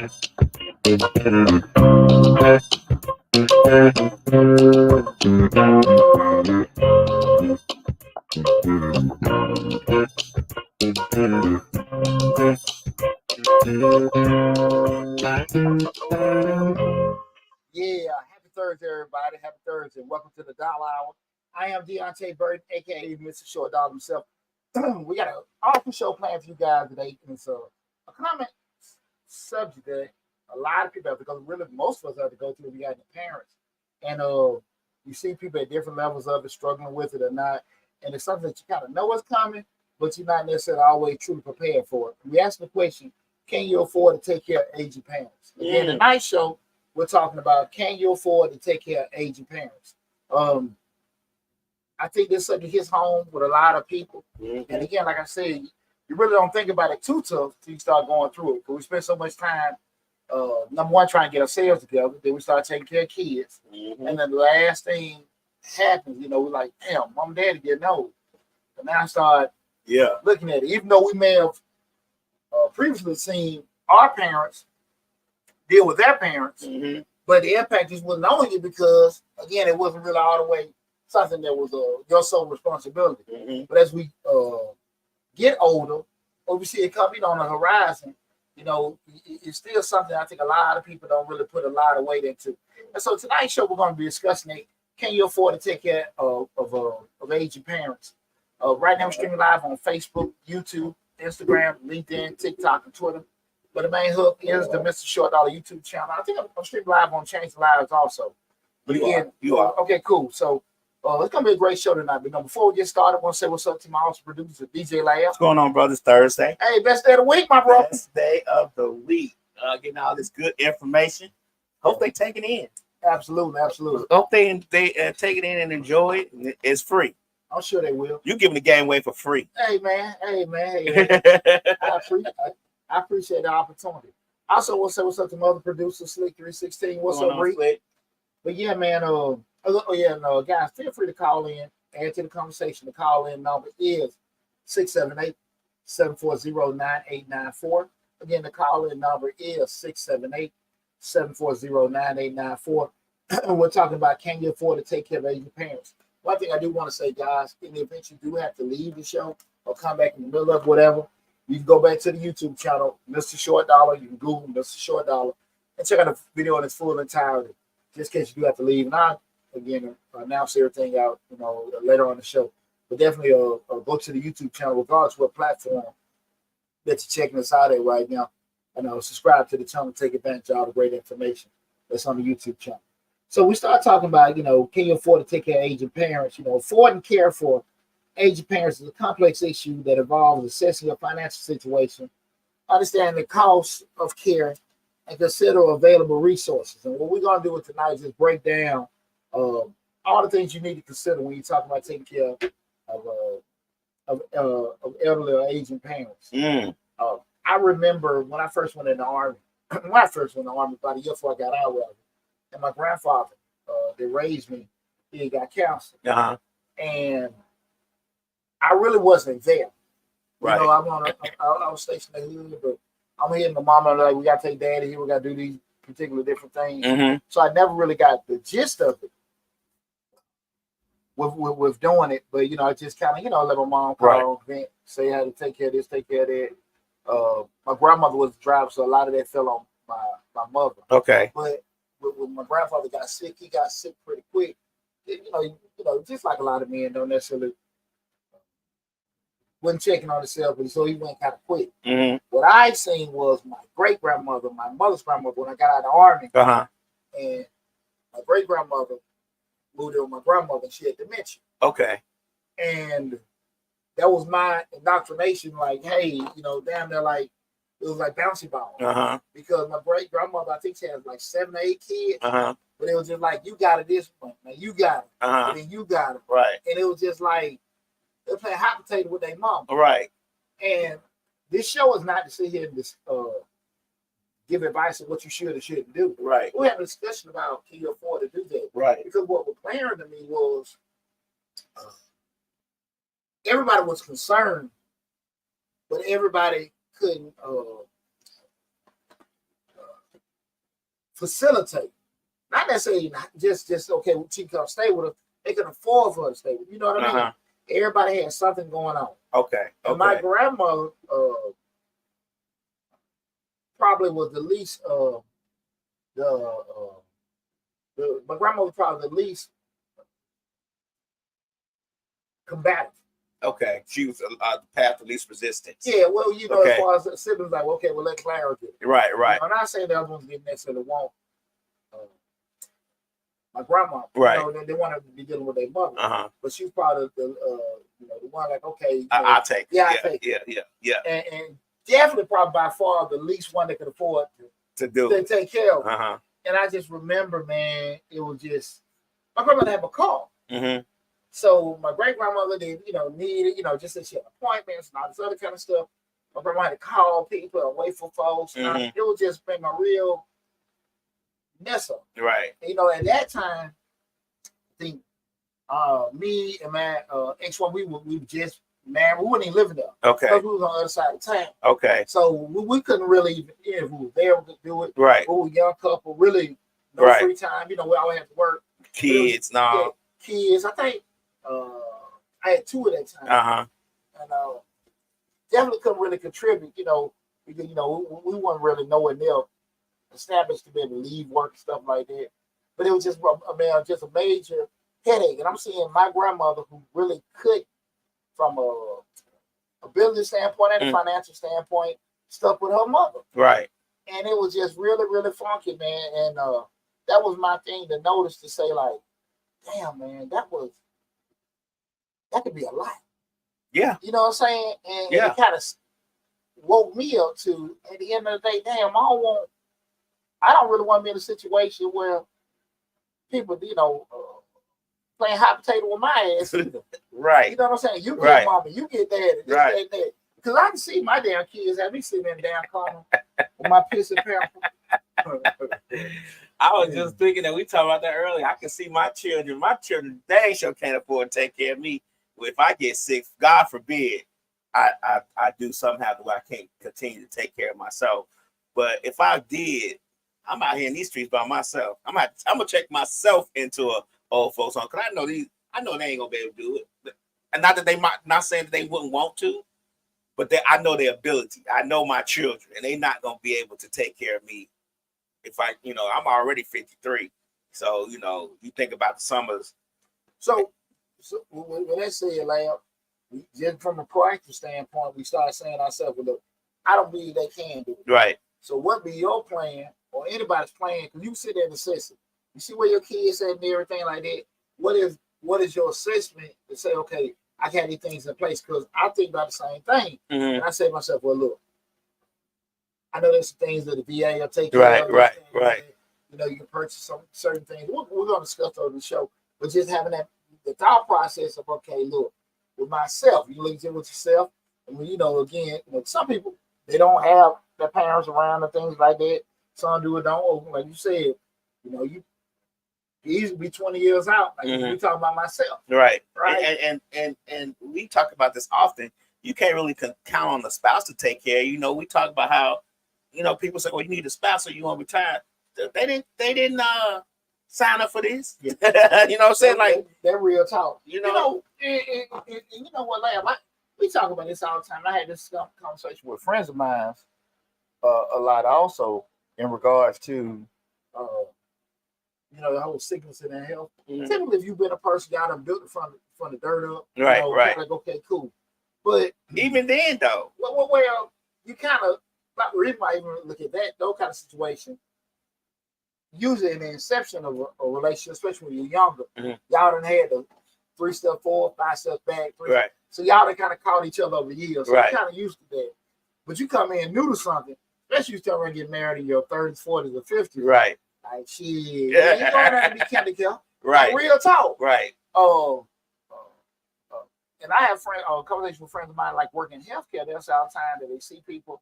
Happy Thursday, everybody. Happy Thursday. Welcome to the Dollar Hour. I am Deonte Burden, aka Mr. Short Dollar himself. We got an awesome show planned for you guys today. And it's a common subject that a lot of people have to go, really most of us have to go through. We got the parents. And you see people at different levels of it, struggling with it or not. And it's something that you kind of know what's coming, but you're not necessarily always truly prepared for it. We ask the question, can you afford to take care of aging parents? Again, tonight's show, we're talking about, can you afford to take care of aging parents? I think this subject hits home with a lot of people. And again, like I said, you really don't think about it too tough till you start going through it. Because we spend so much time, number one, trying to get ourselves together. Then we start taking care of kids. And then the last thing happens, we're like, damn, mom and daddy getting old. And now I start looking at it. Even though we may have previously seen our parents deal with their parents, but the impact just wasn't on you because, again, it wasn't really all the way something that was your sole responsibility. But as we get older, or we see it coming on the horizon, it's still something I think a lot of people don't really put a lot of weight into. And so tonight's show, we're going to be discussing it. Can you afford to take care of aging parents? Right now, we're streaming live on Facebook, YouTube, Instagram, LinkedIn, TikTok, and Twitter. But the main hook is the Mr. Short Dollar YouTube channel. I think I'm streaming live on Change Lives also. But you are. Okay, cool. So it's going to be a great show tonight. But before we get started, I want to say what's up to my awesome producer, DJ Lab. What's going on, brothers? Thursday. Hey, best day of the week, my bro. Best day of the week. Getting all this good information. Hope they take it in. Absolutely. Hope they take it in and enjoy it. It's free. I'm sure they will. You giving the game away for free. Hey, man. I appreciate the opportunity. Also, we'll say what's up to my other producer, Slick 316. What's up, Rick? But yeah, man. Guys, feel free to call in, add to the conversation. The call in number is 678-740-9894. Again, the call in number is 678-740-9894. We're talking about, can you afford to take care of aging parents? One thing I do want to say, guys, in the event you do have to leave the show or come back in the middle of whatever, you can go back to the YouTube channel, Mr. Short Dollar. You can Google Mr. Short Dollar and check out the video in its full entirety, just in case you do have to leave. And I, again, announce everything out, later on the show. But definitely go to the YouTube channel, regardless of what platform that you're checking us out at right now. And subscribe to the channel and take advantage of all the great information that's on the YouTube channel. So we start talking about, can you afford to take care of aging parents? Affording care for aging parents is a complex issue that involves assessing your financial situation, understanding the cost of care, and consider available resources. And what we're going to do with tonight is just break down all the things you need to consider when you're talking about taking care of elderly or aging parents. I remember when I first went in the Army, about a year before I got out of it, and my grandfather, that raised me, he got cancer. And I really wasn't there. Right. I was stationed in the hood, but I'm here and my mama like, we got to take daddy here, we got to do these particular different things. So I never really got the gist of it with doing it. But, I just kind of, let my mom call, vent, say how to take care of this, take care of that. My grandmother was the driver, so a lot of that fell on my mother. Okay. But when my grandfather got sick, he got sick pretty quick. Just like a lot of men don't necessarily wasn't checking on himself, but so he went kind of quick. What I seen was my great grandmother, my mother's grandmother, when I got out of the Army, and my great grandmother moved in with my grandmother, and she had dementia. Okay. And that was my indoctrination, like, hey, damn, they're like, it was like bouncy ball. Because my great grandmother, I think she has like 7 or 8 kids. But it was just like, you got it this one, now you got it, and then you got it. Right. And it was just like, they're playing hot potato with their mom. Right. And this show is not to sit here and just give advice on what you should or shouldn't do. Right. We have a discussion about, can you afford to do that? Right. Because what was clear to me was everybody was concerned, but everybody couldn't facilitate. Not necessarily just okay, she can come stay with us. They can afford for her to stay with. You know what I mean? Everybody had something going on. Okay. And my grandmother probably was the least my grandmother was probably the least combative. Okay, she was the path of least resistance. Yeah, well, you know, as far as the siblings, like, okay, well, let Clara do it. Right. You know, I'm not saying the other ones didn't necessarily want my grandma. Right. You know, they wanted to be dealing with their mother. But she was probably the one like, okay, I'll take it. Yeah, I'll take it. Yeah. And definitely probably by far the least one that could afford to take care of. And I just remember, man, it was just my grandmother had a car. So my great grandmother did, needed, just that she had appointments and all this other kind of stuff. My grandma had to call people and wait for folks. It was just been a real mess up. Right. At that time, I think me and my ex-wife, we were just married. We wasn't even living there. Okay. Because we was on the other side of town. Okay. So we couldn't really even, if we were there, we could do it. Right. We were a young couple, really no free time. We always had to work. Kids, kids. I think I had 2 at that time. And definitely couldn't really contribute, because, we weren't really nowhere near established to be able to leave work and stuff like that. But it was just, just a major headache. And I'm seeing my grandmother, who really could, from a business standpoint and a financial standpoint, stuck with her mother. Right. And it was just really, really funky, man. And that was my thing to notice, to say, like, damn, man, that could be a lot. Yeah. You know what I'm saying? And it kind of woke me up to, at the end of the day, damn, I don't really want to be in a situation where people, playing hot potato with my ass either. Right. You know what I'm saying? You get mama, you get daddy, this, that. Because I can see my damn kids have me sitting in the damn corner with my piss and pamper. I was just thinking that we talked about that earlier. I can see my children, they sure can't afford to take care of me. If I get sick, God forbid, I do somehow where I can't continue to take care of myself. But if I did, I'm out here in these streets by myself. I'm gonna check myself into a old folks home, because I know they ain't gonna be able to do it. And not that they might, not saying that they wouldn't want to, but I know their ability. I know my children, and they're not gonna be able to take care of me. If I'm already 53, so you think about the summers. So when they say it, like, just from a proactive standpoint, we start saying ourselves, well, look, I don't believe they can do it. Right. So what be your plan, or anybody's plan? Because you sit there and assess it. You see where your kids at and everything like that. What is your assessment to say, okay, I got these things in place? Because I think about the same thing. And I say to myself, well, look, I know there's some things that the VA will take care of. Right. You can purchase some certain things. We're going to discuss those in the show. But just having the thought process of, okay, look, with myself, you look at with yourself. And again, some people, they don't have their parents around and things like that. Some do it, don't. Like you said, you easily be 20 years out. Like we talking about myself. Right. And we talk about this often. You can't really count on the spouse to take care. We talk about how, people say, well, you need a spouse or you want to retire. They didn't sign up for this. Yeah. You know what I'm saying? Like, that real talk. And you know what, we talk about this all the time. I had this conversation with friends of mine a lot also, in regards to the whole sickness and health. Typically, if you've been a person got them built from the dirt up, right. Like, okay, cool. But even then, though, well, you kind of, we might even look at that, those kind of situations. Usually in the inception of a relationship, especially when you're younger, y'all done had the 3 steps forward, 5 steps back. Right. So y'all done kind of caught each other over the years. So you're kind of used to that. But you come in new to something, especially you start to get married in your 30s, 40s, or 50s. Right. Like, shit. Yeah. You going to be kinda right. Like, real talk. Right. And I have conversations with friends of mine, like, working in healthcare. They'll say all the time that they see people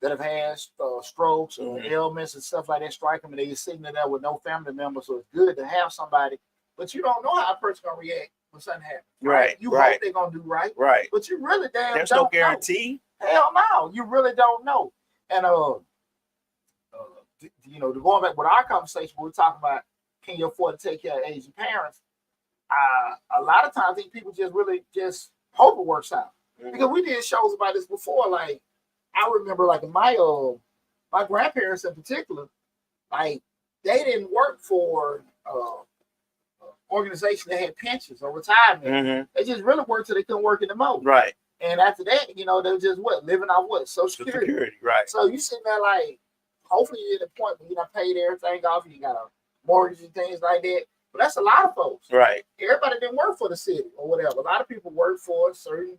that have had strokes or ailments and stuff like that strike them, and they're sitting there with no family members. So it's good to have somebody, but you don't know how a person's gonna react when something happens. Right. You hope they're gonna do right. Right. But you really there's no guarantee. Know. Hell no, you really don't know. And going back with our conversation, we're talking about can you afford to take care of aging parents? A lot of times, I think people just really just hope it works out because we did shows about this before. Like I remember, like my grandparents in particular, like they didn't work for organization that had pensions or retirement. Mm-hmm. They just really worked till they couldn't work anymore. Right. And after that, they were just living off what? Social Security. Right. So you sitting there like, hopefully you're at the point where you done paid everything off, you got a mortgage and things like that. But that's a lot of folks. Right. Everybody didn't work for the city or whatever. A lot of people work for a certain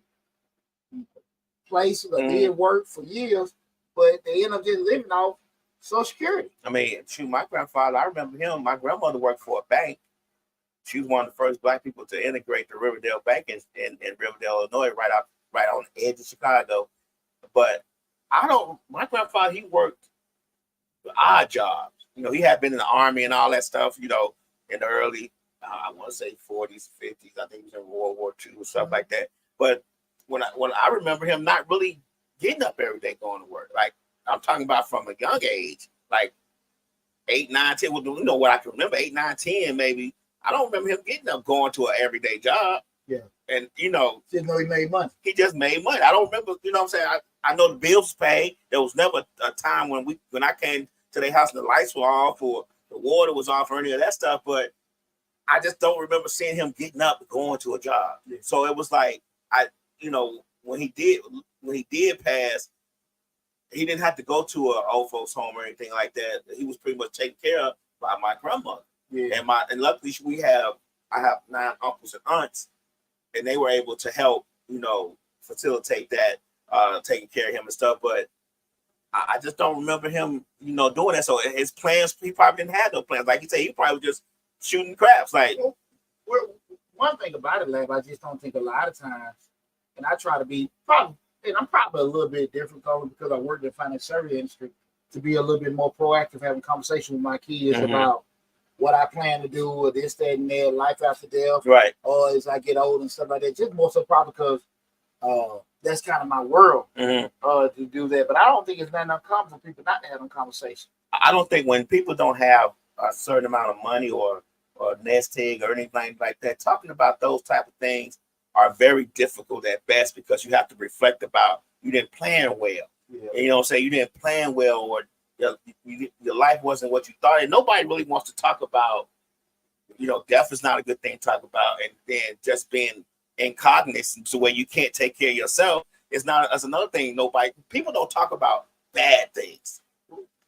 places or did work for years, but they end up just living off Social Security. I mean, shoot, my grandfather, I remember him. My grandmother worked for a bank. She was one of the first Black people to integrate the Riverdale Bank in Riverdale, Illinois, right on the edge of Chicago. But my grandfather, he worked odd jobs. He had been in the Army and all that stuff, in the early, I want to say 40s, 50s. I think he was in World War II or stuff like that. But when I remember him not really getting up every day going to work, like I'm talking about from a young age, like 8, 9, 10, what I can remember, 8, 9, 10 maybe. I don't remember him getting up going to an everyday job. Yeah. And, didn't know he made money. He just made money. I don't remember, what I'm saying? I know the bills paid. There was never a time when I came to their house and the lights were off or the water was off or any of that stuff. But I just don't remember seeing him getting up and going to a job. Yeah. So it was like, when he did pass, he didn't have to go to an old folks home or anything like that. He was pretty much taken care of by my grandmother. Yeah. And luckily I have 9 uncles and aunts, and they were able to help, facilitate that, taking care of him and stuff. But I just don't remember him, doing that. So his plans, he probably didn't have no plans. Like you say, he probably was just shooting craps. Like, one thing about it, Lab, I just don't think a lot of times, and I try to be probably, and I'm probably a little bit different because I work in the financial service industry, to be a little bit more proactive, having conversation with my kids about what I plan to do or this, that, and that, life after death, right? Or as I get old and stuff like that. Just more so probably because that's kind of my world to do that. But I don't think it's not uncommon for people not to have a conversation. I don't think when people don't have a certain amount of money or nest egg or anything like that, talking about those type of things are very difficult at best because you have to reflect about you didn't plan well. Yeah. And, you didn't plan well or your life wasn't what you thought. And nobody really wants to talk about, death is not a good thing to talk about. And then just being incognizant to where you can't take care of yourself that's another thing. People don't talk about bad things.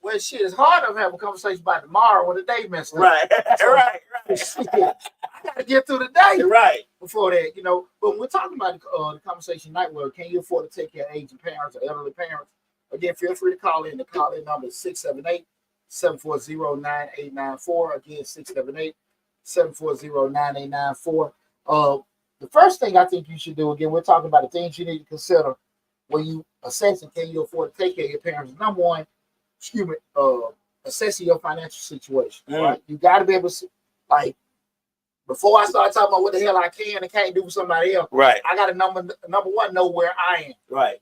Well, shit, it's hard to have a conversation about tomorrow when the day messed up. Right, so, right. Shit, I got to get through the day. Right. Before that, But when we're talking about the conversation tonight, well, can you afford to take care of aging parents or elderly parents? Again, feel free to call in. The call-in number is 678-740-9894. Again, 678-740-9894. The first thing I think you should do, again, we're talking about the things you need to consider when you assessing can you afford to take care of your parents. Number one, assessing your financial situation. Right? You got to be able to, like, before I start talking about what the hell I can and can't do for somebody else, right? I got to number one know where I am. Right.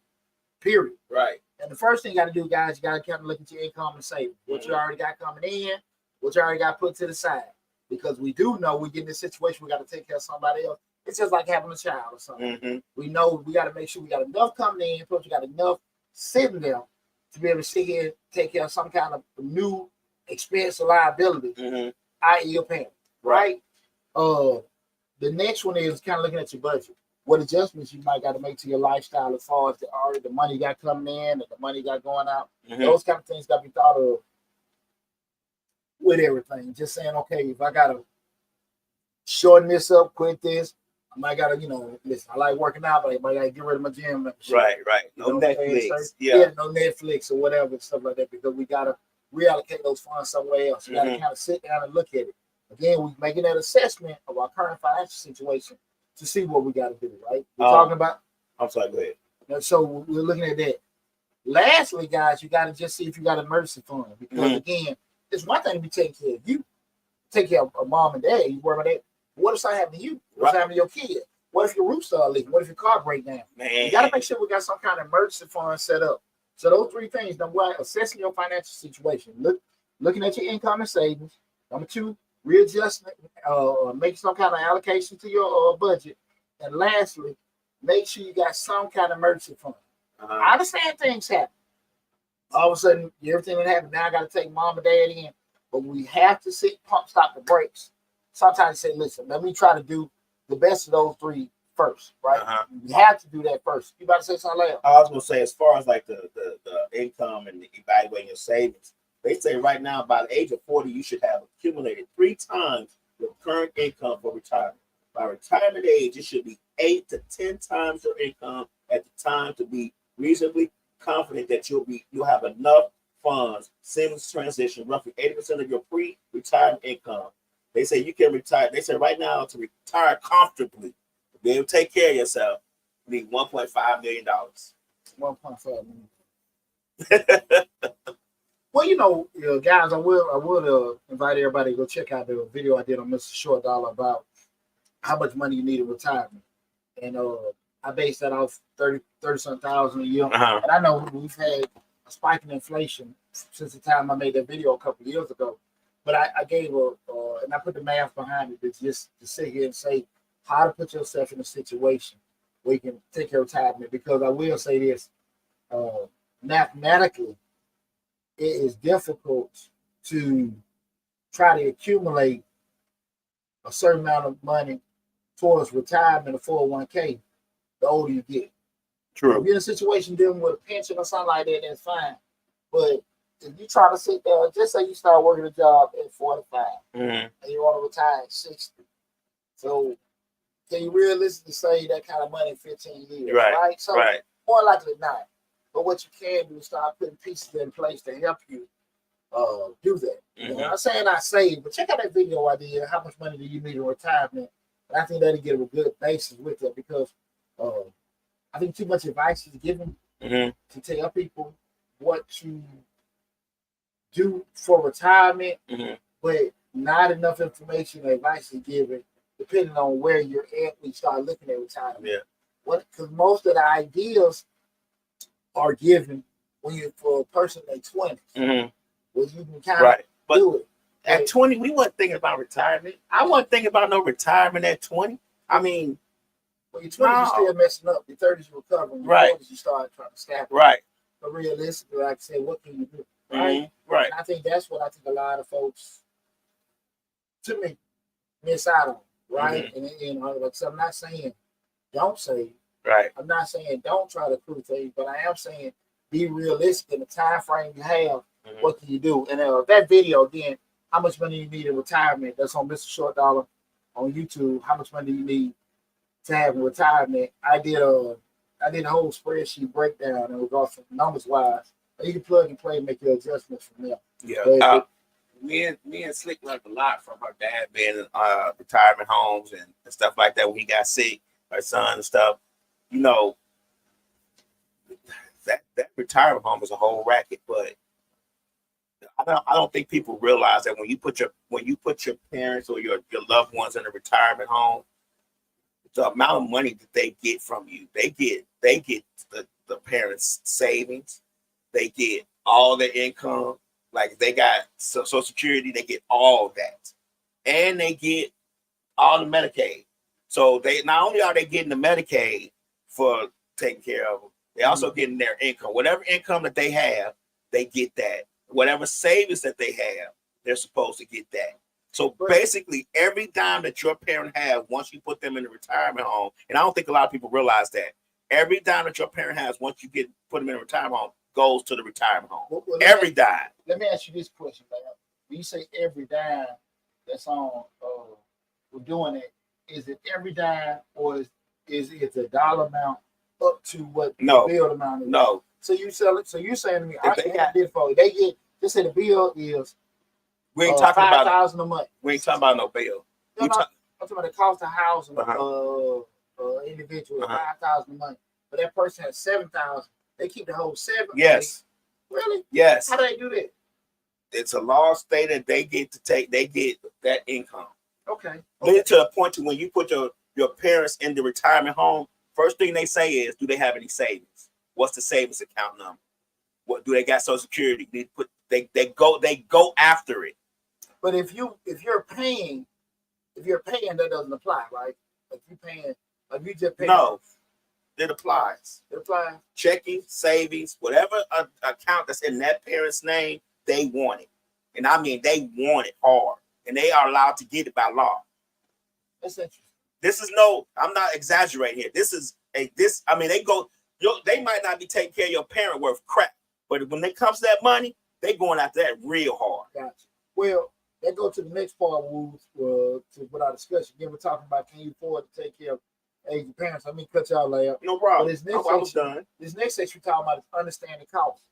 Period. Right. And the first thing you got to do, guys, you got to kind of look at your income and savings. What you already got coming in, what you already got put to the side. Because we do know we get in this situation, we got to take care of somebody else. It's just like having a child or something. We know we got to make sure we got enough coming in, plus we got enough sitting there to be able to sit here and take care of some kind of new expense or liability, i.e. your parent, right? The next one is kind of looking at your budget. What adjustments you might got to make to your lifestyle as far as the money you got coming in and the money you got going out. Those kind of things got to be thought of with everything. Just saying, okay, if I got to shorten this up, quit this, I might got to, listen, I like working out, but I might got to get rid of my gym membership. Right. No Netflix. Yeah, no Netflix or whatever and stuff like that because we got to reallocate those funds somewhere else. We got to kind of sit down and look at it. Again, we're making that assessment of our current financial situation to see what we got to do, right? We're talking about. I'm sorry, go ahead. So we're looking at that. Lastly, guys, you got to just see if you got an emergency fund because, again, it's one thing to be taking care of you. Take care of mom and dad. You worry about that. What if something happened to you? What's happening to your kid? What if your roof started leaking? What if your car breaks down? Man. You got to make sure we got some kind of emergency fund set up. So those three things. Number one, assessing your financial situation. looking at your income and savings. Number two, readjustment, make some kind of allocation to your budget. And lastly, make sure you got some kind of emergency fund. I understand things happen. All of a sudden, everything that happened, now I got to take mom and dad in. But we have to stop the brakes. Sometimes say, listen, let me try to do the best of those three first, right? You have to do that first. You about to say something else? I was going to say, as far as like the income and evaluating your savings, they say right now, by the age of 40, you should have accumulated 3 times your current income for retirement. By retirement age, it should be 8 to 10 times your income at the time to be reasonably confident that you'll have enough funds, seamless transition, roughly 80% of your pre-retirement income. They say you can retire. They say right now to retire comfortably, to be able to take care of yourself, you need $1.5 million. 1.5 million. Well, guys, I would invite everybody to go check out the video I did on Mr. Short Dollar about how much money you need in retirement. And I based that off 30-some thousand a year. And I know we've had a spike in inflation since the time I made that video a couple of years ago. But I gave and I put the math behind it just to sit here and say how to put yourself in a situation where you can take your retirement. Because I will say this, mathematically, it is difficult to try to accumulate a certain amount of money towards retirement or 401k the older you get. True. If you're in a situation dealing with a pension or something like that, that's fine. But if you try to sit there, just say you start working a job at 45 and you want to retire at 60. So can you realistically save that kind of money in 15 years? Right? So more likely not. But what you can do is start putting pieces in place to help you do that. I'm not saying I save, but check out that video I did. How much money do you need in retirement? And I think that'll get a good basis with it because I think too much advice is given to tell people what to do for retirement, but not enough information or advice is given depending on where you're at when you start looking at retirement. Because most of the ideas are given when you're for a person in their 20s, where you can kind of do it. At 20, we weren't thinking about retirement. I wasn't thinking about no retirement at 20. I mean, when you're 20s, you're still messing up. Your 30s, you're recovering. Your 40s, you start trying to snap. But realistically, like I said, what can you do? And I think that's what I think a lot of folks, to me, miss out on. And like so I'm not saying don't save. I'm not saying don't try to prove things, but I am saying be realistic in the time frame you have. What can you do? And that video again, how much money you need in retirement? That's on Mr. Short Dollar on YouTube. How much money you need to have in retirement? I did a whole spreadsheet breakdown and it was also numbers wise. You can plug and play and make your adjustments from there. Me and Slick learned a lot from her dad being in retirement homes and stuff like that when he got sick, her son and stuff. That retirement home is a whole racket, but I don't think people realize that when you put your parents or your loved ones in a retirement home, the amount of money that they get from you, they get the parents' savings, they get all their income. Like if they got Social Security, they get all that, and they get all the Medicaid. So they not only are they getting the Medicaid for taking care of them, they also getting their income. Whatever income that they have, they get that. Whatever savings that they have, they're supposed to get that. So basically, every dime that your parent has, once you put them in a retirement home, and I don't think a lot of people realize that, every dime that your parent has, once you put them in a retirement home, goes to the retirement home. Well, every dime. Let me ask you this question, man. When you say every dime that's on, we're doing it, is it every dime or is it the dollar amount up to what the bill amount is? No. So you sell it. So you're saying to me, they get. Just say the bill is. We ain't talking about $5,000 a month. We ain't talking about no bill. I'm talking about the cost of housing individual $5,000 a month, but that person has $7,000. They keep the whole $7,000. Yes. Really? Yes. How do they do that? It's a law stated they get that income. Okay. Then to a point to when you put your parents in the retirement home, first thing they say is, do they have any savings? What's the savings account number? What do they got? Social Security. They go after it. But if you're paying, that doesn't apply, right? If you paying, if you just paying, no, it applies. It applies. Checking, savings, whatever account that's in that parent's name, they want it, and I mean they want it hard, and they are allowed to get it by law. That's interesting. This is no, I'm not exaggerating here. I mean, they might not be taking care of your parent worth crap, but when it comes to that money, they going after that real hard. Gotcha. Well, that goes to the next part to what our discussion. Again, we're talking about can you afford to take care of aging parents. Let me cut y'all layout. No problem. But this next section we're talking about is understanding costs,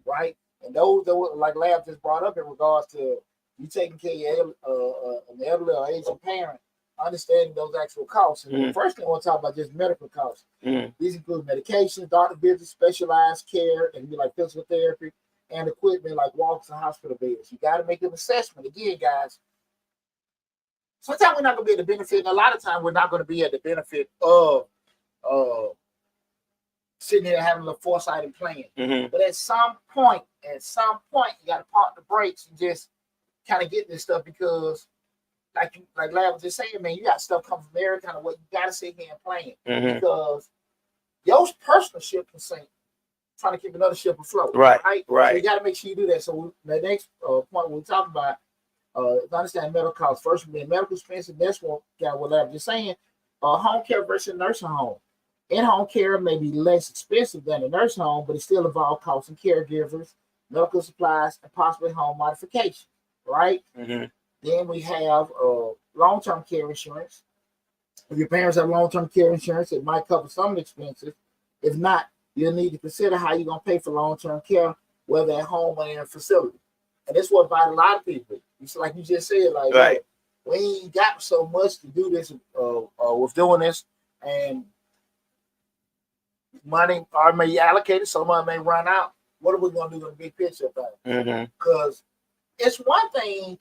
right? And those like Lab just brought up in regards to you taking care of an elderly or aging parent, understanding those actual costs. And the first thing I want to talk about is just medical costs. These include medications, doctor visits, specialized care, and be like physical therapy, and equipment like walks and hospital beds. You got to make an assessment. Again, guys, sometimes we're not going to be at the benefit, and a lot of times we're not going to be at the benefit of sitting here having a little foresight and planning. But at some point, you got to park the brakes and just kind of get this stuff because like Larry was just saying, man, you got stuff coming from there, kind of what you got to sit here and plan because your personal ship can sink trying to keep another ship afloat. Right. So you got to make sure you do that. So the next point we're talking about is understand medical costs. First, being medical expenses. Next one, what Larry was just saying, home care versus nursing home. In-home care may be less expensive than a nursing home, but it still involves costs and caregivers, medical supplies, and possibly home modification. Right. Then we have long-term care insurance. If your parents have long-term care insurance, it might cover some of the expenses. If not, you'll need to consider how you're going to pay for long-term care, whether at home or in a facility. And that's what about a lot of people. It's like you just said, like, we ain't got so much to do this with doing this, and money may be allocated, some money may run out. What are we going to do in the big picture about it? Because it's one thing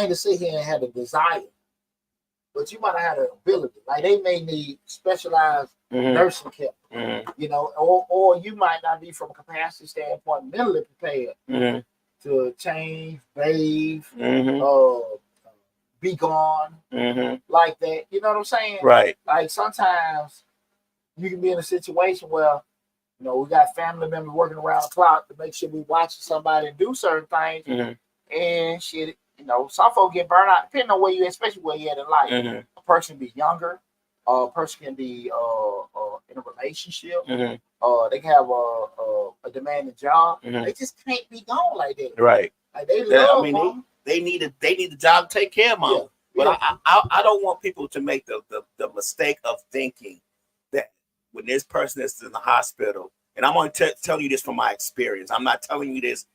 to sit here and have a desire, but you might have had an ability. Like they may need specialized nursing care, you know, or you might not be from a capacity standpoint mentally prepared to change, bathe, be gone, like that. You know what I'm saying? Right. Like sometimes you can be in a situation where, you know, we got family members working around the clock to make sure we watching somebody and do certain things, and shit. You know, some folks get burned out depending on where you, especially where you're at in life. A person can be younger, a person can be in a relationship, they can have a demanding job. They just can't be gone like that. Right. Like they love mom. They need a job to take care of mom. But I don't want people to make the mistake of thinking that when this person is in the hospital, and I'm going to tell you this from my experience. I'm not telling you this.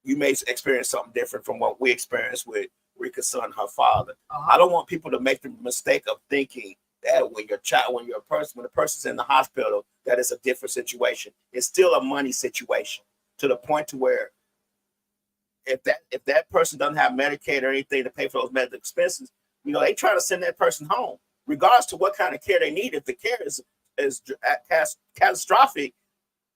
You may experience something different from what we experienced with Rika's son, her father. I don't want people to make the mistake of thinking that when the person's in the hospital, that is a different situation. It's still a money situation to the point to where if that person doesn't have Medicaid or anything to pay for those medical expenses, you know, they try to send that person home, regardless to what kind of care they need. If the care is catastrophic,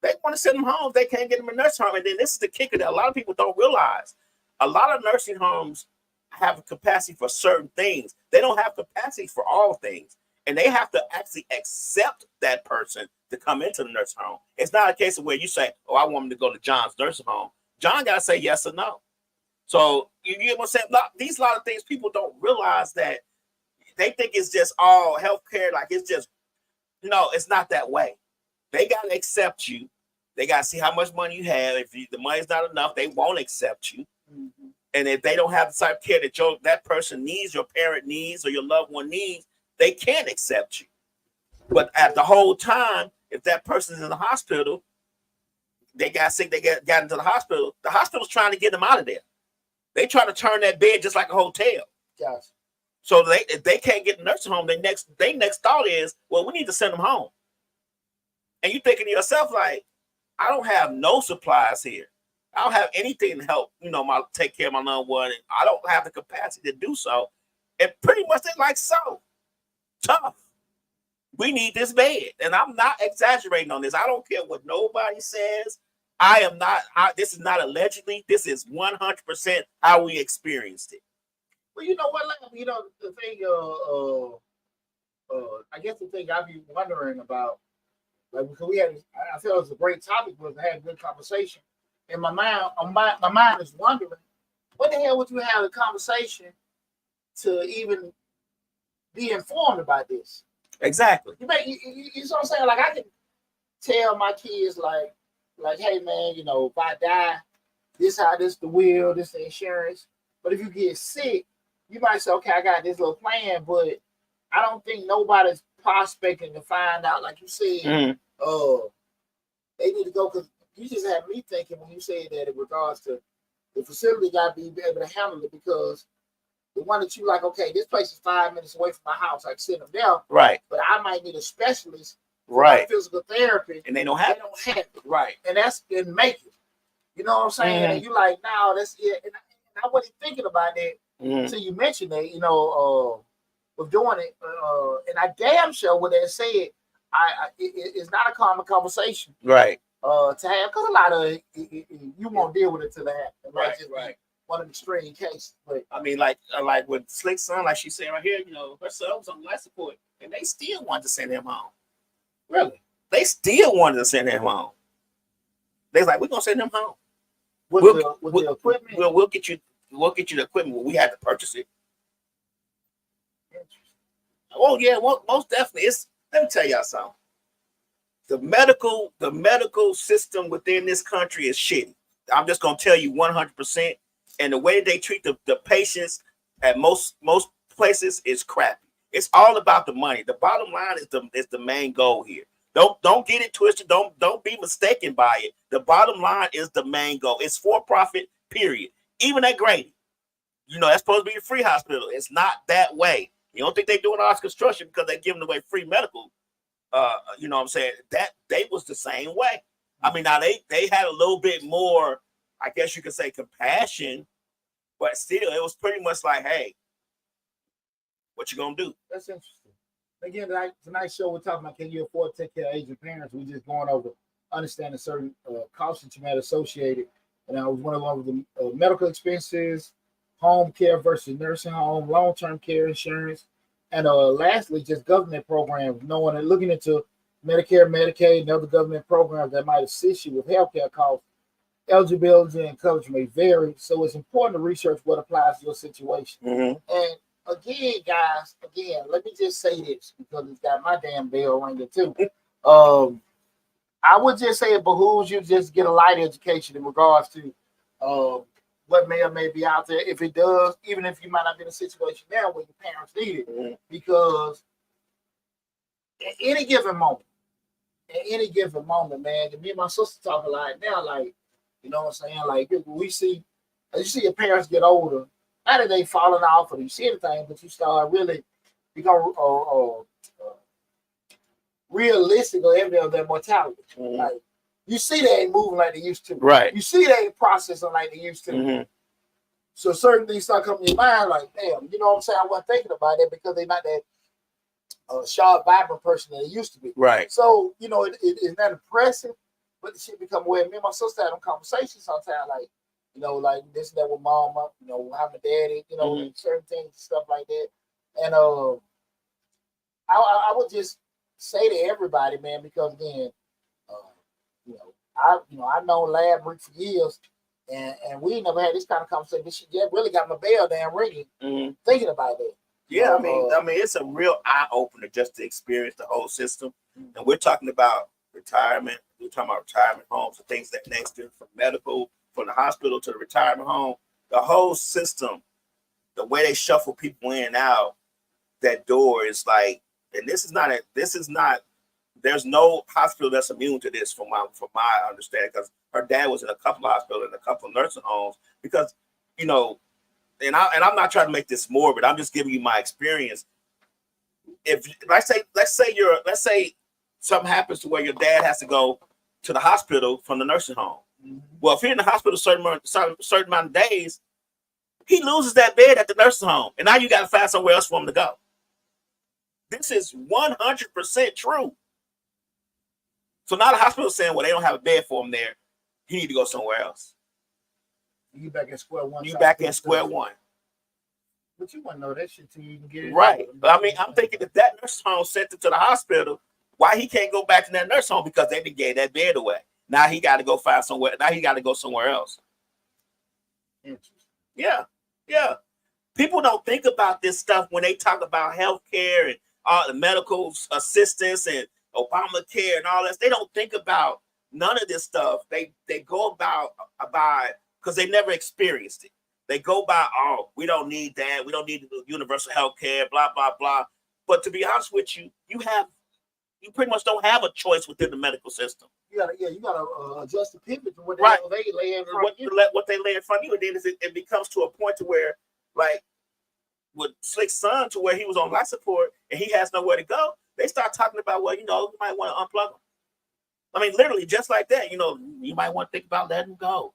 they want to send them home if they can't get them in a nursing home. And then this is the kicker that a lot of people don't realize. A lot of nursing homes have a capacity for certain things. They don't have capacity for all things. And they have to actually accept that person to come into the nursing home. It's not a case of where you say, oh, I want him to go to John's nursing home. John got to say yes or no. So you get what I'm saying? These lot of things people don't realize that they think it's just all healthcare. Like it's just, no, it's not that way. They got to accept you. They got to see how much money you have. If the money's not enough, they won't accept you. And if they don't have the type of care that that person needs, your parent needs, or your loved one needs, they can't accept you. But at the whole time, if that person's in the hospital, they got sick, they got into the hospital's trying to get them out of there. They try to turn that bed just like a hotel. Yes. So if they can't get the nursing home, their next thought is, well, we need to send them home. And you're thinking to yourself, like, I don't have no supplies here. I don't have anything to help, take care of my loved one. And I don't have the capacity to do so. And pretty much they're like, so tough. we need this bed. And I'm not exaggerating on this. I don't care what nobody says. I am not. This is not allegedly. This is 100% how we experienced it. Well, you know what? You know the thing. I guess the thing I be wondering about, like, because we had, I feel it was a great topic, was to have a good conversation. And my mind is wondering, what the hell would you have a conversation to even be informed about this? Exactly. You know what I'm saying? Like, I can tell my kids, like, hey man, you know, if I die, this the will, this the insurance. But if you get sick, you might say, okay, I got this little plan, but I don't think nobody's prospecting to find out, like you said, they need to go, because you just had me thinking when you said that in regards to the facility got to be able to handle it, because the one that you like, okay, this place is 5 minutes away from my house, I can send them there, right? But I might need a specialist, right? Physical therapy, and they don't have it, right? And that's in make it. You know what I'm saying? And you like, no, that's it. And I wasn't thinking about that until you mentioned that. You know, with doing it, and I damn sure what they said, it's not a common conversation, right? To have, because a lot of it, you won't deal with it till it happens. Right. One of the extreme cases, but I mean, like with Slick's son, like she said right here, you know, her son was on life support, and they still wanted to send him home. Really, they still wanted to send him home. They're like, we're gonna send him home with the equipment. We'll get you the equipment. Well, we had to purchase it. Oh yeah, well, most definitely. Let me tell y'all something. The medical system within this country is shitty. I'm just gonna tell you 100%. And the way they treat the patients at most places is crappy. It's all about the money. The bottom line is the main goal here. Don't get it twisted. Don't be mistaken by it. The bottom line is the main goal. It's for profit, period. Even at Grady, you know, that's supposed to be a free hospital. It's not that way. You don't think they're doing all this construction because they're giving away free medical? You know what I'm saying? That they was the same way. I mean, now they had a little bit more, I guess you could say, compassion, but still, it was pretty much like, hey, what you gonna do? That's interesting. Again, tonight's show, we're talking about, can you afford to take care of aging parents? We're just going over understanding certain costs that you might associated. And I was going over the medical expenses, home care versus nursing home, long-term care insurance, and lastly, just government programs, knowing and looking into Medicare, Medicaid, and other government programs that might assist you with healthcare costs. Eligibility and coverage may vary, so it's important to research what applies to your situation. And again, guys, let me just say this, because it's got my damn bell ringing too. I would just say it behooves you to just get a light education in regards to what may or may be out there. If it does, even if you might not be in a situation now where your parents need it, because at any given moment, man, me and my sister talk a lot now, like, you know what I'm saying? Like, you see your parents get older, not that they falling off or you see anything, but you start really become realistic or evident of their mortality. Like, you see they ain't moving like they used to. Right. You see they ain't processing like they used to. So certain things start coming to your mind, like, damn, you know what I'm saying? I wasn't thinking about that because they're not that sharp, vibrant person that they used to be. Right. So, you know, it's not impressive, but the shit become aware. Me and my sister had them conversations sometimes, like, you know, like this and that with mama, you know, how my daddy, you know, certain things and stuff like that. And I would just say to everybody, man, because again, I've known Lab Rick for years, and we never had this kind of conversation. This shit really got my bell damn ringing thinking about that. Yeah, I mean, it's a real eye opener just to experience the whole system. And we're talking about retirement. We're talking about retirement homes and things that next to, from medical, from the hospital to the retirement home. The whole system, the way they shuffle people in and out that door is like, and this is not. There's no hospital that's immune to this, from my understanding, because her dad was in a couple of hospitals and a couple of nursing homes. Because, you know, and I'm not trying to make this morbid. I'm just giving you my experience. If let's say something happens to where your dad has to go to the hospital from the nursing home. Well, if you're in the hospital a certain amount of days, he loses that bed at the nursing home, and now you got to find somewhere else for him to go. This is 100% true. So now the hospital saying, well, they don't have a bed for him there. He need to go somewhere else. You back at square one. You back at square one. But you want to know that shit till you can get it. Right. But I mean, I'm thinking if that nursing home sent him to the hospital, why he can't go back to that nursing home? Because they gave that bed away. Now he got to go find somewhere. Now he got to go somewhere else. Interesting. Yeah. Yeah. People don't think about this stuff when they talk about healthcare and all the medical assistance and Obamacare and all that. They don't think about none of this stuff. They go about because they never experienced it. They go by, oh, we don't need that. We don't need universal health care, blah, blah, blah. But to be honest with you, you pretty much don't have a choice within the medical system. You gotta adjust the pivot to what Right. they lay in front what of you. What they lay in front of you, and then it becomes to a point to where, like, with Slick's son, to where he was on life support and he has nowhere to go. They start talking about, well, you might want to unplug him. I mean, literally, just like that, you might want to think about letting him go.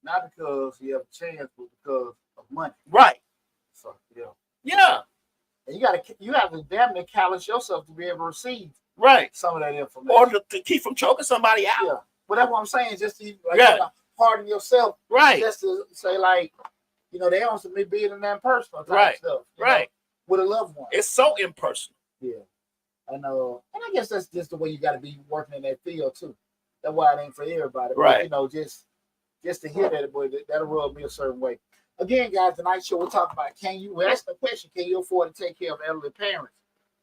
Not because you have a chance, but because of money. Right. So yeah. Yeah. And you have to damn near callous yourself to be able to receive some of that information. Or to keep from choking somebody out. Yeah. But that's what I'm saying, just to harden yourself. Right. Just to say, like, they on some being in that personal type stuff. Right. With a loved one. It's so impersonal. Yeah. And I guess that's just the way you got to be working in that field too. That's why it ain't for everybody. Right. But, just to hear that, boy, that'll rub me a certain way. Again, guys, tonight's show we're talking about we asked the question, can you afford to take care of elderly parents?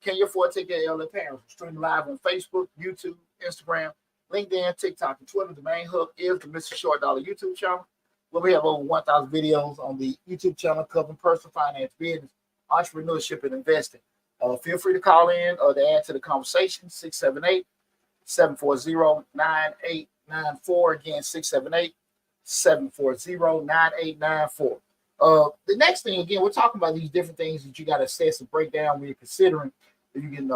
Can you afford to take care of elderly parents? We're streaming live on Facebook, YouTube, Instagram, LinkedIn, TikTok, and Twitter. The main hub is the Mr. Short Dollar YouTube channel, where we have over 1,000 videos on the YouTube channel covering personal finance, business, entrepreneurship, and investing. Feel free to call in or to add to the conversation, 678-740-9894. Again, 678-740-9894. The next thing, again, we're talking about these different things that you got to assess and break down when you're considering if you can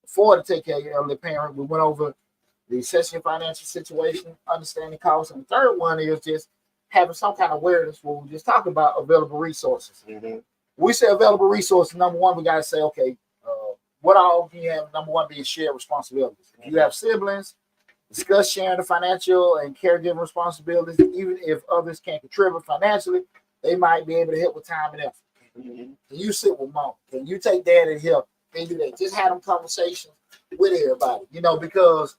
afford to take care of your elderly parent. We went over the assessing your financial situation, understanding costs, and the third one is just having some kind of awareness where we just talk about available resources. Mm-hmm. We say available resources. Number one, we got to say, okay, what all can you have? Number one being shared responsibilities. If you have siblings, discuss sharing the financial and caregiving responsibilities. Even if others can't contribute financially, they might be able to help with time and effort. Mm-hmm. Can you sit with mom? Can you take dad and help? Can you do that? Just have them conversations with everybody, because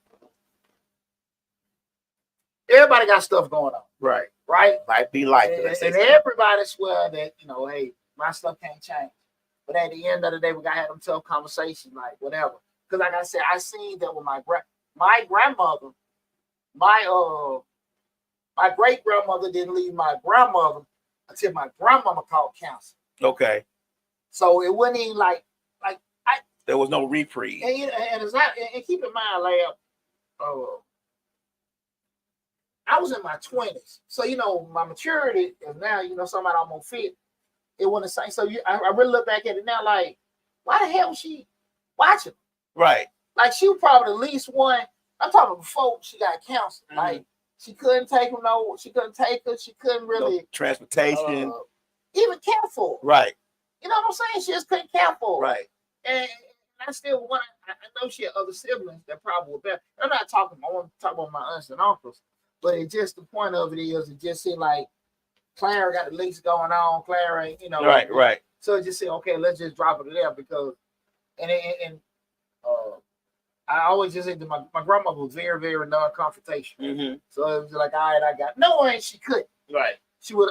everybody got stuff going on. Right. Might be like it. And everybody swear that, hey, my stuff can't change. But at the end of the day, we got to have them tough conversations, like whatever. Because like I said, I seen that with my grandmother, my great grandmother didn't leave my grandmother until my grandmama called counsel. Okay. So it wasn't even like there was no reprieve. And it's not. And keep in mind, Lab, I was in my 20s, so my maturity is now. Somebody almost fit. It wasn't the same. So I really look back at it now, like, why the hell was she watching? Right. Like, she was probably the least one. I'm talking before she got counseled. Mm-hmm. Like, she couldn't take her. She couldn't take her. She couldn't really no transportation, even care for her. Right. You know what I'm saying? She just couldn't care for her. Right. And I still want. I know she had other siblings that probably were better. I'm not talking. I want to talk about my aunts and uncles, but it just the point of it is, it just seemed like Clara got the least going on. Clara ain't, Right. So it just said, okay, let's just drop it there because, I always just said that my grandmother was very, very non-confrontational. Mm-hmm. So it was like, all right, I got no way she couldn't. Right. She would.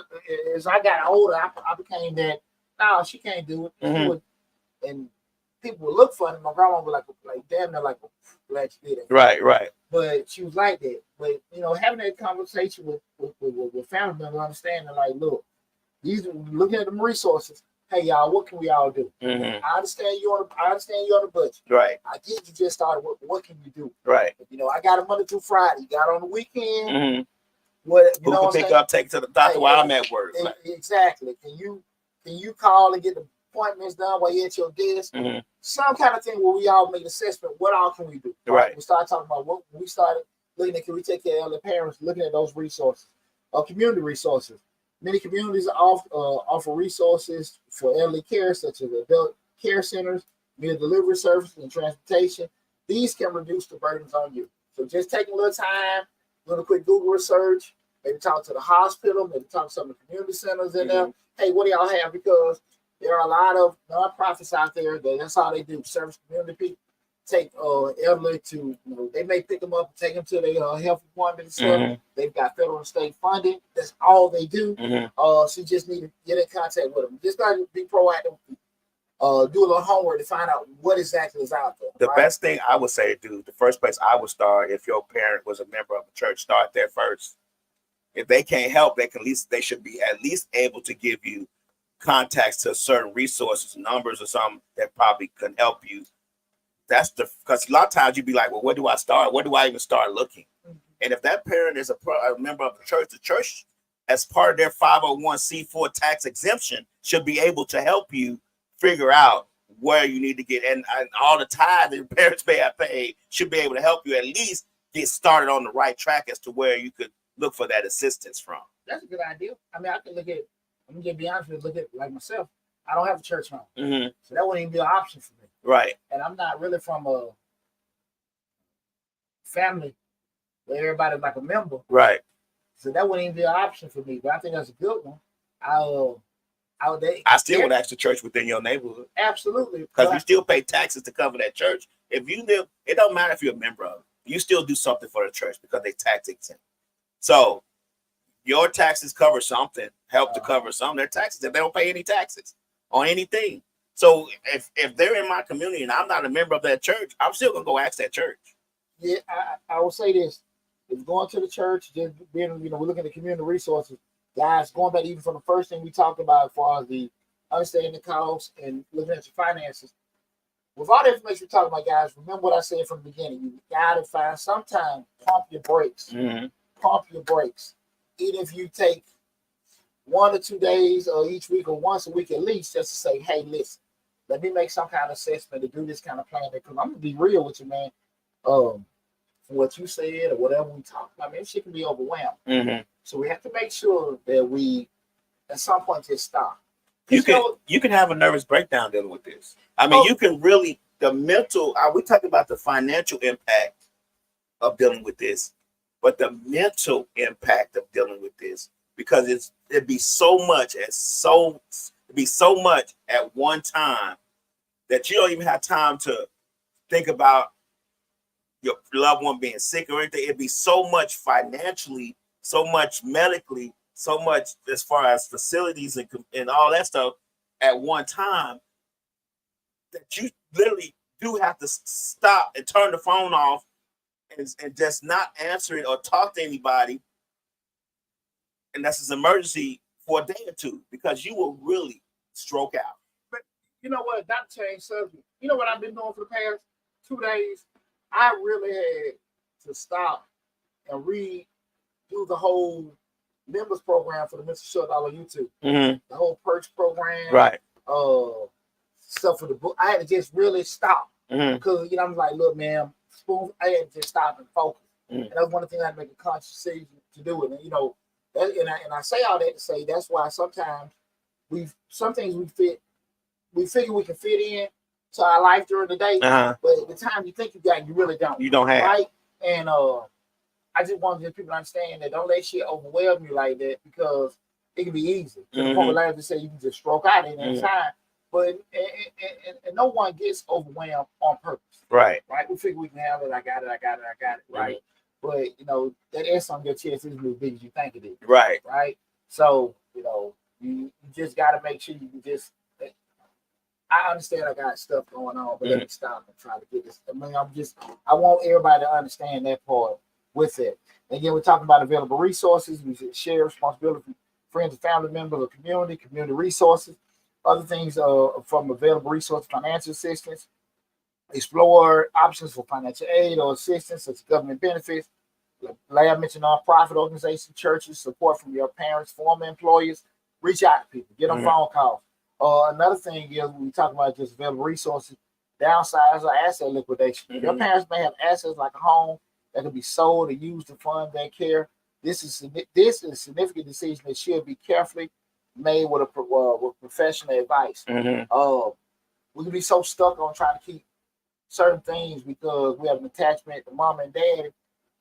As I got older, I became that. No, she can't do it. Mm-hmm. She would, and people would look for her. My grandma would like damn, they're like, glad she did it. Right. But she was like that. But having that conversation with family members, understanding like, look, these looking at them resources. Hey y'all, what can we all do? Mm-hmm. I understand you on the budget. Right. I get you just started. What can you do? Right. I got a Monday through Friday. You got on the weekend. Mm-hmm. What who can pick up, take to the doctor while I'm at work? Exactly. Can you call and get the appointments done while you're at your desk? Mm-hmm. Some kind of thing where we all make assessment. What all can we do? Right. We started talking about what we started looking at. Can we take care of elderly parents? Looking at those resources, community resources. Many communities offer resources for elderly care, such as adult care centers, meal delivery services, and transportation. These can reduce the burdens on you. So just taking a little time, doing a quick Google research, maybe talk to the hospital, maybe talk to some of the community centers in there. Hey, what do y'all have? Because there are a lot of nonprofits out there that's all they do, service community people. Take elderly to, they may pick them up and take them to their health appointment and stuff. They've got federal and state funding. That's all they do. So you just need to get in contact with them. Just got to be proactive. Do a little homework to find out what exactly is out there. The best thing I would say, dude, the first place I would start, if your parent was a member of the church, start there first. If they can't help, they should be at least able to give you contacts to certain resources, numbers or something that probably can help you. Because a lot of times you'd be like, well, where do I start? Where do I even start looking? And if that parent is a member of the church, as part of their 501c4 tax exemption, should be able to help you figure out where you need to get. And all the time that your parents may have paid should be able to help you at least get started on the right track as to where you could look for that assistance from. That's a good idea. I mean, I can look at, I'm going to be honest with you, look at like myself. I don't have a church home. So that wouldn't even be an option for me. Right. And I'm not really from a family where everybody's like a member. Right. So that wouldn't even be an option for me. But I think that's a good one. I still would ask the church within your neighborhood. Absolutely. Because you still pay taxes to cover that church. If you live, it don't matter if you're a member of it. You still do something for the church because they tax exempt. So your taxes cover something, help to cover some of their taxes. If they don't pay any taxes on anything. So if they're in my community and I'm not a member of that church, I'm still gonna go ask that church. Yeah, I will say this: if going to the church, just being, we're looking at community resources, guys. Going back even from the first thing we talked about, as far as the understanding the costs and looking at your finances. With all the information we're talking about, guys, remember what I said from the beginning. You gotta find sometime pump your brakes. Pump your brakes. Even if you take 1 or 2 days or each week or once a week at least, just to say, hey, listen. Let me make some kind of assessment to do this kind of plan. Because I'm gonna be real with you, man. From what you said or whatever we talked about, man, shit can be overwhelmed. So we have to make sure that we, at some point, just stop. You can have a nervous breakdown dealing with this. I mean, you can really the mental. We talking about the financial impact of dealing with this, but the mental impact of dealing with this, because it'd be so much at one time that you don't even have time to think about your loved one being sick or anything. It'd be so much financially, so much medically, so much as far as facilities and all that stuff at one time that you literally do have to stop and turn the phone off and just not answer it or talk to anybody unless it's an emergency for a day or two, because you will really stroke out. But you know what? That changed subject. You know what I've been doing for the past 2 days? I really had to stop and redo the whole members program for the Mr. Short on YouTube. The whole perks program. Right. Stuff for the book. I had to just really stop. Because, I'm like, look, man, I had to just stop and focus. And that's one of the things I had to make a conscious decision to do it. And, I say all that to say that's why sometimes some things we figure we can fit in to our life during the day, but at the time you think you got, you really don't. You don't have. Right? And I just want people to understand that don't let shit overwhelm you like that, because it can be easy. The point of to say you can just stroke out at any time, but and no one gets overwhelmed on purpose. Right. Right. We figure we can handle it. I got it. Right. But that S on your chest isn't as big as you think it is. Right. Right. So you just got to make sure you can just. I understand I got stuff going on, but let me stop and try to get this. I mean, I want everybody to understand that part with it. And again, we're talking about available resources. We should share responsibility for friends and family members of community resources, other things from available resources, financial assistance, explore options for financial aid or assistance such as government benefits. Like I mentioned, nonprofit organizations, churches, support from your parents, former employers. Reach out to people, get them phone calls. Another thing is we talk about just available resources, downsize or asset liquidation. Your parents may have assets like a home that can be sold or used to fund their care. This is a significant decision that should be carefully made with professional advice. we can be so stuck on trying to keep certain things because we have an attachment to mom and dad,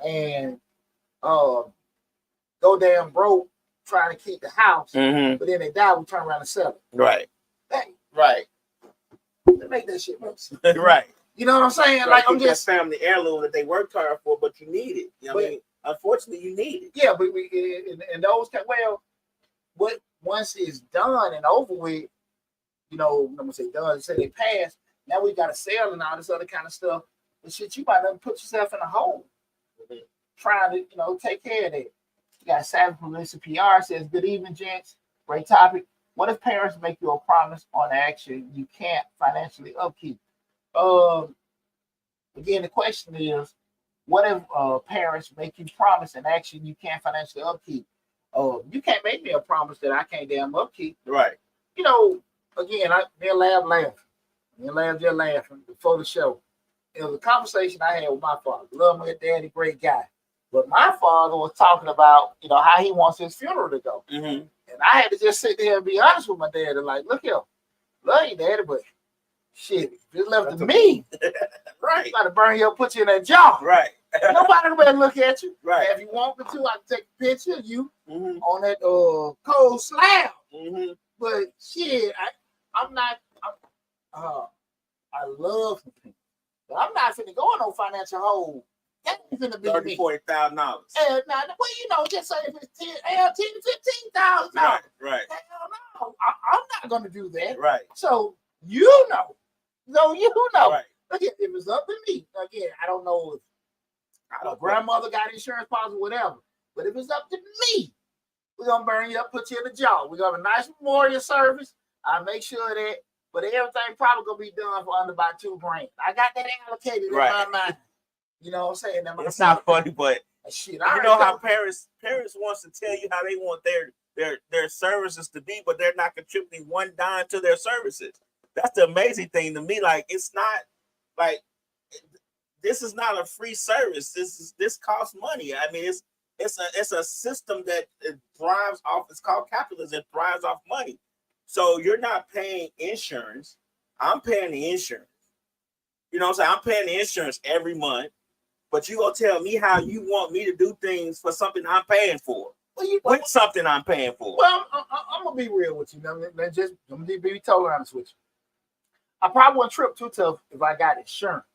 and go damn broke trying to keep the house, but then they die, we turn around and sell it. Right. Hey, Right. they make that shit make sense. Right. You know what I'm saying? Right. Like, I'm Keep just that family heirloom that they worked hard for, but you need it. You know what I mean? Unfortunately, you need it. yeah, but and those what once it's done and over with, you know, I'm gonna say done, say they passed. Now we got to sell and all this other kind of stuff. But shit, you might not put yourself in a hole trying to, you know, take care of that. You got Savage Melissa PR says, "Good evening, gents. Great topic. What if parents make you a promise on action you can't financially upkeep?" Again, the question is, what if parents make you promise an action you can't financially upkeep? You can't make me a promise that I can't damn upkeep. Right. You know, again, me and Lab laughing. Me and Lab just laughing before the show. It was a conversation I had with my father. Love my daddy, great guy. But my father was talking about, you know, how he wants his funeral to go. And I had to just sit there and be honest with my dad and like, look here, love you, daddy, but shit, just left to me. Right. Got to burn you up, put you in that jar. Right. Nobody will look at you. Right. And if you want me to, I can take a picture of you on that cold slab. But shit, I'm not. I love people, but I'm not finna go in no financial hole. That ain't finna be me. $40,000. And now, well, you know, just say if it's 10 to $15,000. Right. Hell no, I'm not gonna do that. Right. So you know. Right. Again, if it's up to me, again, I don't know if my grandmother got insurance policy, whatever. But if it's up to me, we're gonna burn you up, put you in the jar. We're gonna have a nice memorial service. I'll make sure that, but everything probably gonna be done for under about $2,000. I got that allocated in my mind. You know what I'm saying? It's not funny, but shit, you know how parents wants to tell you how they want their services to be, but they're not contributing one dime to their services. That's the amazing thing to me. Like, it's not like this is not a free service. This costs money. I mean, it's a system that it thrives off. It's called capitalism. It thrives off money. So you're not paying insurance. I'm paying the insurance. You know what I'm saying? I'm paying the insurance every month. But you gonna tell me how you want me to do things for something I'm paying for? With something I'm paying for. Well, I'm gonna be real with you. I'm gonna be totally honest with you. I probably wouldn't trip too tough if I got insurance,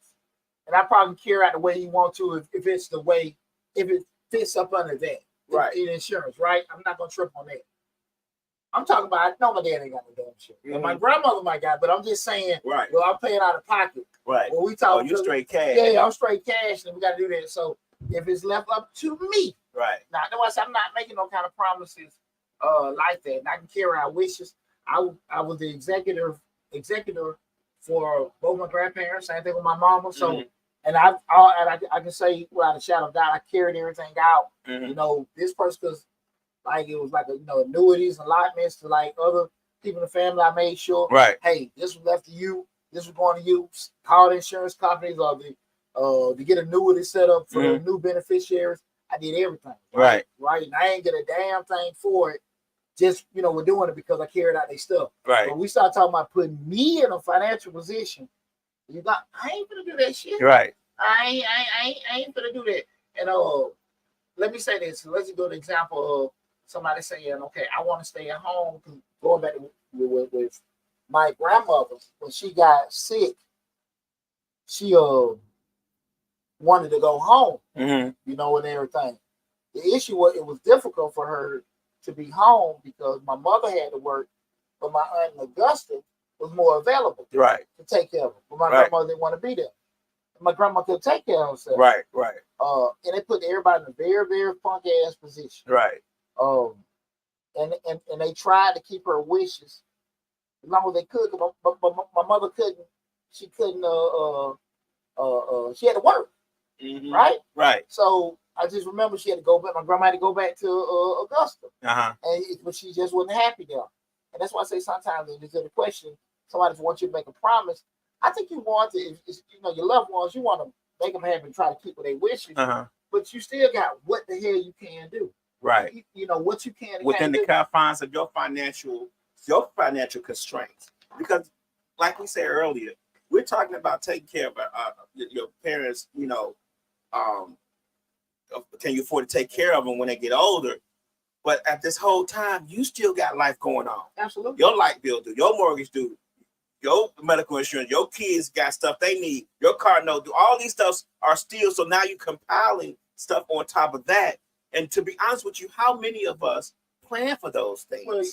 and I probably carry out the way you want to if it's the way, if it fits up under that, right? In insurance, right? I'm not gonna trip on that. I'm talking about, I know my dad ain't got no damn shit. My grandmother might got, but I'm just saying, right? Well, I'm paying out of pocket. Right. Well, we talk. You straight cash. Yeah, I'm straight cash, and we got to do that. So if it's left up to me, right? Now, otherwise, I'm not making no kind of promises, like that. And I can carry out wishes. I was the executor for both my grandparents. Same thing with my mama. So, and I can say without a shadow of doubt, I carried everything out. You know, this person, because like it was like annuities, allotments to like other people in the family. I made sure, right? Hey, this was left to you. This was going to you. Call the insurance companies or to get annuity set up for the new beneficiaries. I did everything. Right. And I ain't get a damn thing for it. Just, we're doing it because I carried out their stuff. Right. When we start talking about putting me in a financial position, I ain't gonna do that shit. Right. I ain't gonna do that. And let me say this. Let's go to the example of somebody saying, okay, I want to stay at home. Going back with my grandmother, when she got sick, she wanted to go home, and everything. The issue was it was difficult for her to be home because my mother had to work, but my aunt Augusta was more available, right, to take care of her. But my grandmother didn't want to be there. My grandma could take care of herself, right. And it put everybody in a very, very funky ass position, right. And they tried to keep her wishes as long as they could, but my mother couldn't. She couldn't. She had to work, right. So I just remember she had to go back. My grandma had to go back to Augusta, but she just wasn't happy there. And that's why I say sometimes there's a question. Somebody wants you to make a promise. I think you want to, your loved ones, you want to make them happy and try to keep what they wish you. But you still got what the hell you can do. Right. What you can within the confines of your financial constraints. Because like we said earlier, we're talking about taking care of your parents. You know, can you afford to take care of them when they get older? But at this whole time, you still got life going on. Absolutely. Your light bill due, your mortgage due, your medical insurance, your kids got stuff they need, your car note due. All these stuffs are still. So now you're compiling stuff on top of that. And to be honest with you, how many of us plan for those things? Well,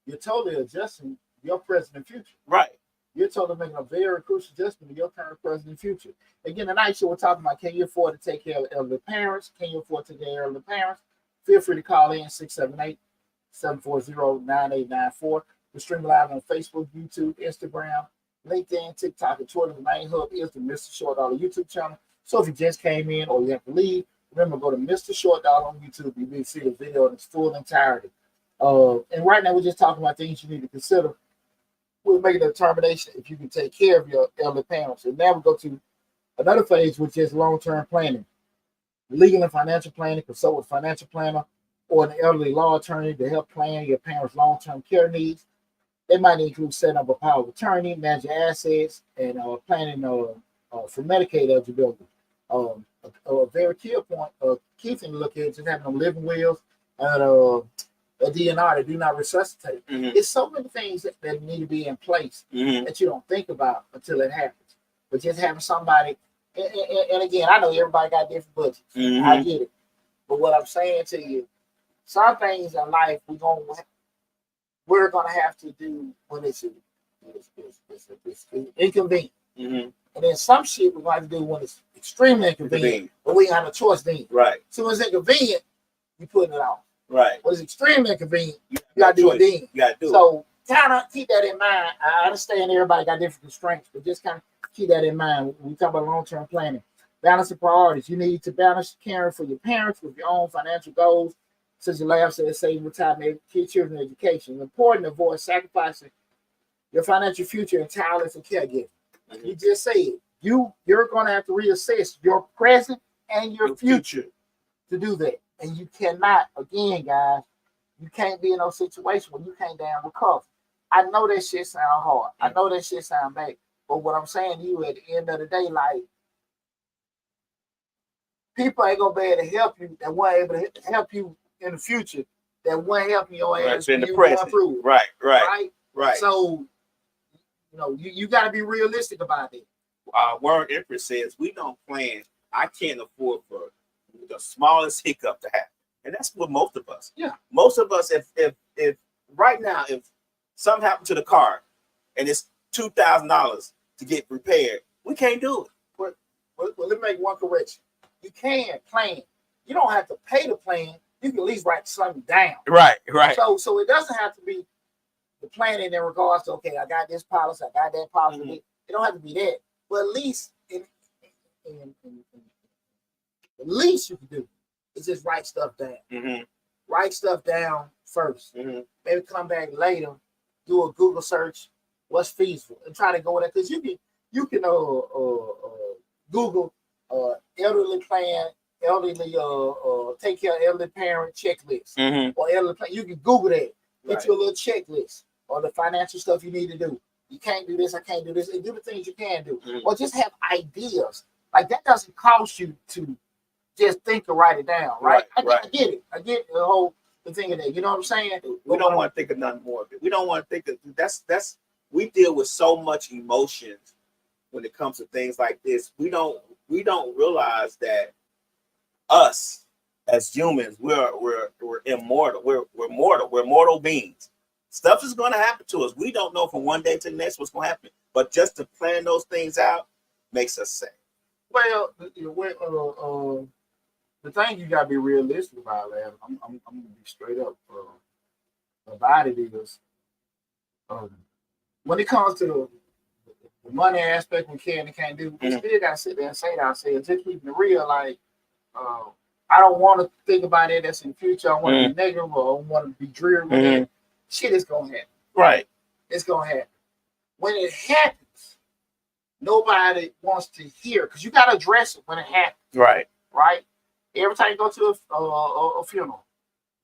you're totally adjusting your present and future. Right. You're totally making a very crucial adjustment to your current, present, and future. Again, tonight show we're talking about, can you afford to take care of elderly parents? Can you afford to take care of elderly parents? Feel free to call in 678-740-9894. We're streaming live on Facebook, YouTube, Instagram, LinkedIn, TikTok, and Twitter. The main hub is the Mr. Short Dollar YouTube channel. So if you just came in or you have to leave, remember, go to Mr. Short Dollar on YouTube. You will see the video in its full entirety. And right now, we're just talking about things you need to consider. We're making a determination if you can take care of your elderly parents. And now we go to another phase, which is long-term planning. Legal and financial planning, consult with a financial planner or an elderly law attorney to help plan your parents' long-term care needs. They might include setting up a power of attorney, manage your assets, and planning for Medicaid eligibility. A very key point, key thing to look at is just having them living wills and a DNR that do not resuscitate. Mm-hmm. It's so many things that need to be in place that you don't think about until it happens. But just having somebody, and again, I know everybody got different budgets. I get it. But what I'm saying to you, some things in life we're gonna have to do when it's inconvenient. And then some shit we're going to do when it's extremely inconvenient, but we ain't have a choice then. Right. So when it's inconvenient, you putting it off. Right. When it's extremely inconvenient, you got to do it then. You got to do it. So kind of keep that in mind. I understand everybody got different constraints, but just kind of keep that in mind. When we talk about long-term planning, balance the priorities. You need to balance caring for your parents with your own financial goals, such as lifestyle, saving, retirement, children education. It's important to avoid sacrificing your financial future entirely for caregiving. You just said you're going to have to reassess your present and your future to do that. And you cannot, again, guys, you can't be in no situation where you can't damn recover. I know that shit sound hard. I know that shit sound bad. But what I'm saying to you at the end of the day, like, people ain't going to be able to help you that weren't able to help you in the future, that weren't helping your ass in the present. Right. So, you got to be realistic about it. Word Empress says we don't plan. I can't afford for the smallest hiccup to happen, and that's what most of us. Yeah. Most of us, if right now, if something happened to the car, and it's $2,000 to get repaired, we can't do it. Well, let me make one correction. You can plan. You don't have to pay the plan. You can at least write something down. Right. So it doesn't have to be the planning in regards to, okay, I got this policy, I got that policy. It don't have to be that. But at least the least you can do is just write stuff down. Write stuff down first. Maybe come back later, do a Google search, what's feasible, and try to go with that. Because you can Google elderly plan, elderly take care of elderly parent checklist, or elderly plan. You can Google that. Get you a little checklist or the financial stuff you need to do. You can't do this, I can't do this, and do the things you can do. Or just have ideas. Like, that doesn't cost you to just think or write it down, right? I get it. I get the thing of that. You know what I'm saying? We don't want to think of nothing more of it. We don't want to think of that's we deal with so much emotions when it comes to things like this. We don't realize that us as humans, we're immortal. We're mortal. We're mortal beings. Stuff is going to happen to us. We don't know from one day to the next what's going to happen. But just to plan those things out makes us safe. Well, the thing you got to be realistic about, man, I'm going to be straight up about it is, when it comes to the money aspect, we can and can't do, we still got to sit there and say to ourselves, just keeping it real, like, I don't want to think about it as in the future. I want to be negative or I want to be dreary with it. Shit is going to happen. Right. It's going to happen. When it happens, nobody wants to hear, because you got to address it when it happens. Right. Right? Every time you go to a funeral,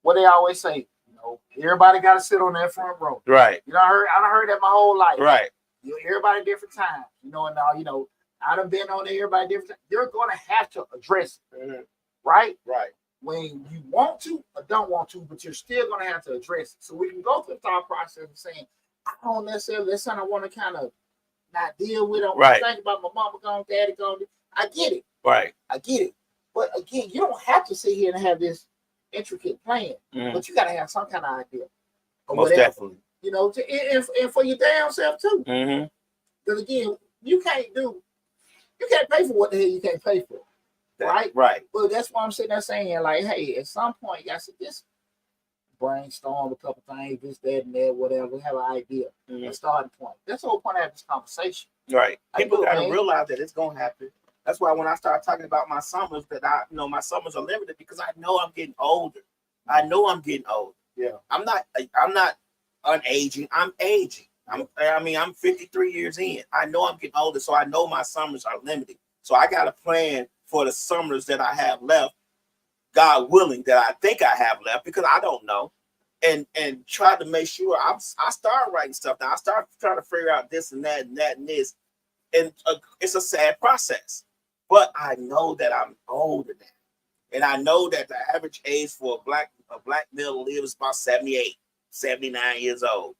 what they always say, know, everybody got to sit on that front row. Right. You know, I done heard that my whole life. Right. You know, everybody different times. You know, and now, you know, I done been on there, everybody different times. You're going to have to address it. Right? Right. When you want to or don't want to, but you're still going to have to address it. So we can go through the thought process of saying, I don't necessarily, that's something I want to kind of not deal with. I don't want to think about my mama gone, daddy gone. I get it. Right. I get it. But again, you don't have to sit here and have this intricate plan, but you got to have some kind of idea. Or most whatever. definitely. You know, and for your damn self too. Because again, you can't pay for what the hell you can't pay for. Right? Right. Well, that's why I'm sitting there saying, like, hey, at some point, you got to just brainstorm a couple things, this, that, and that, whatever, have an idea, a starting point. That's the whole point of having this conversation. Right. People got to realize that it's going to happen. That's why when I start talking about my summers, that my summers are limited because I know I'm getting older. I know I'm getting older. Yeah. I'm not unaging. I'm aging. I'm 53 years in. I know I'm getting older, so I know my summers are limited. So I got a plan for the summers that I have left, God willing, that I think I have left, because I don't know, and try to make sure I start writing stuff down. I start trying to figure out this and that and that and this, and it's a sad process. But I know that I'm older now, and I know that the average age for a black male to live is about 78, 79 years old.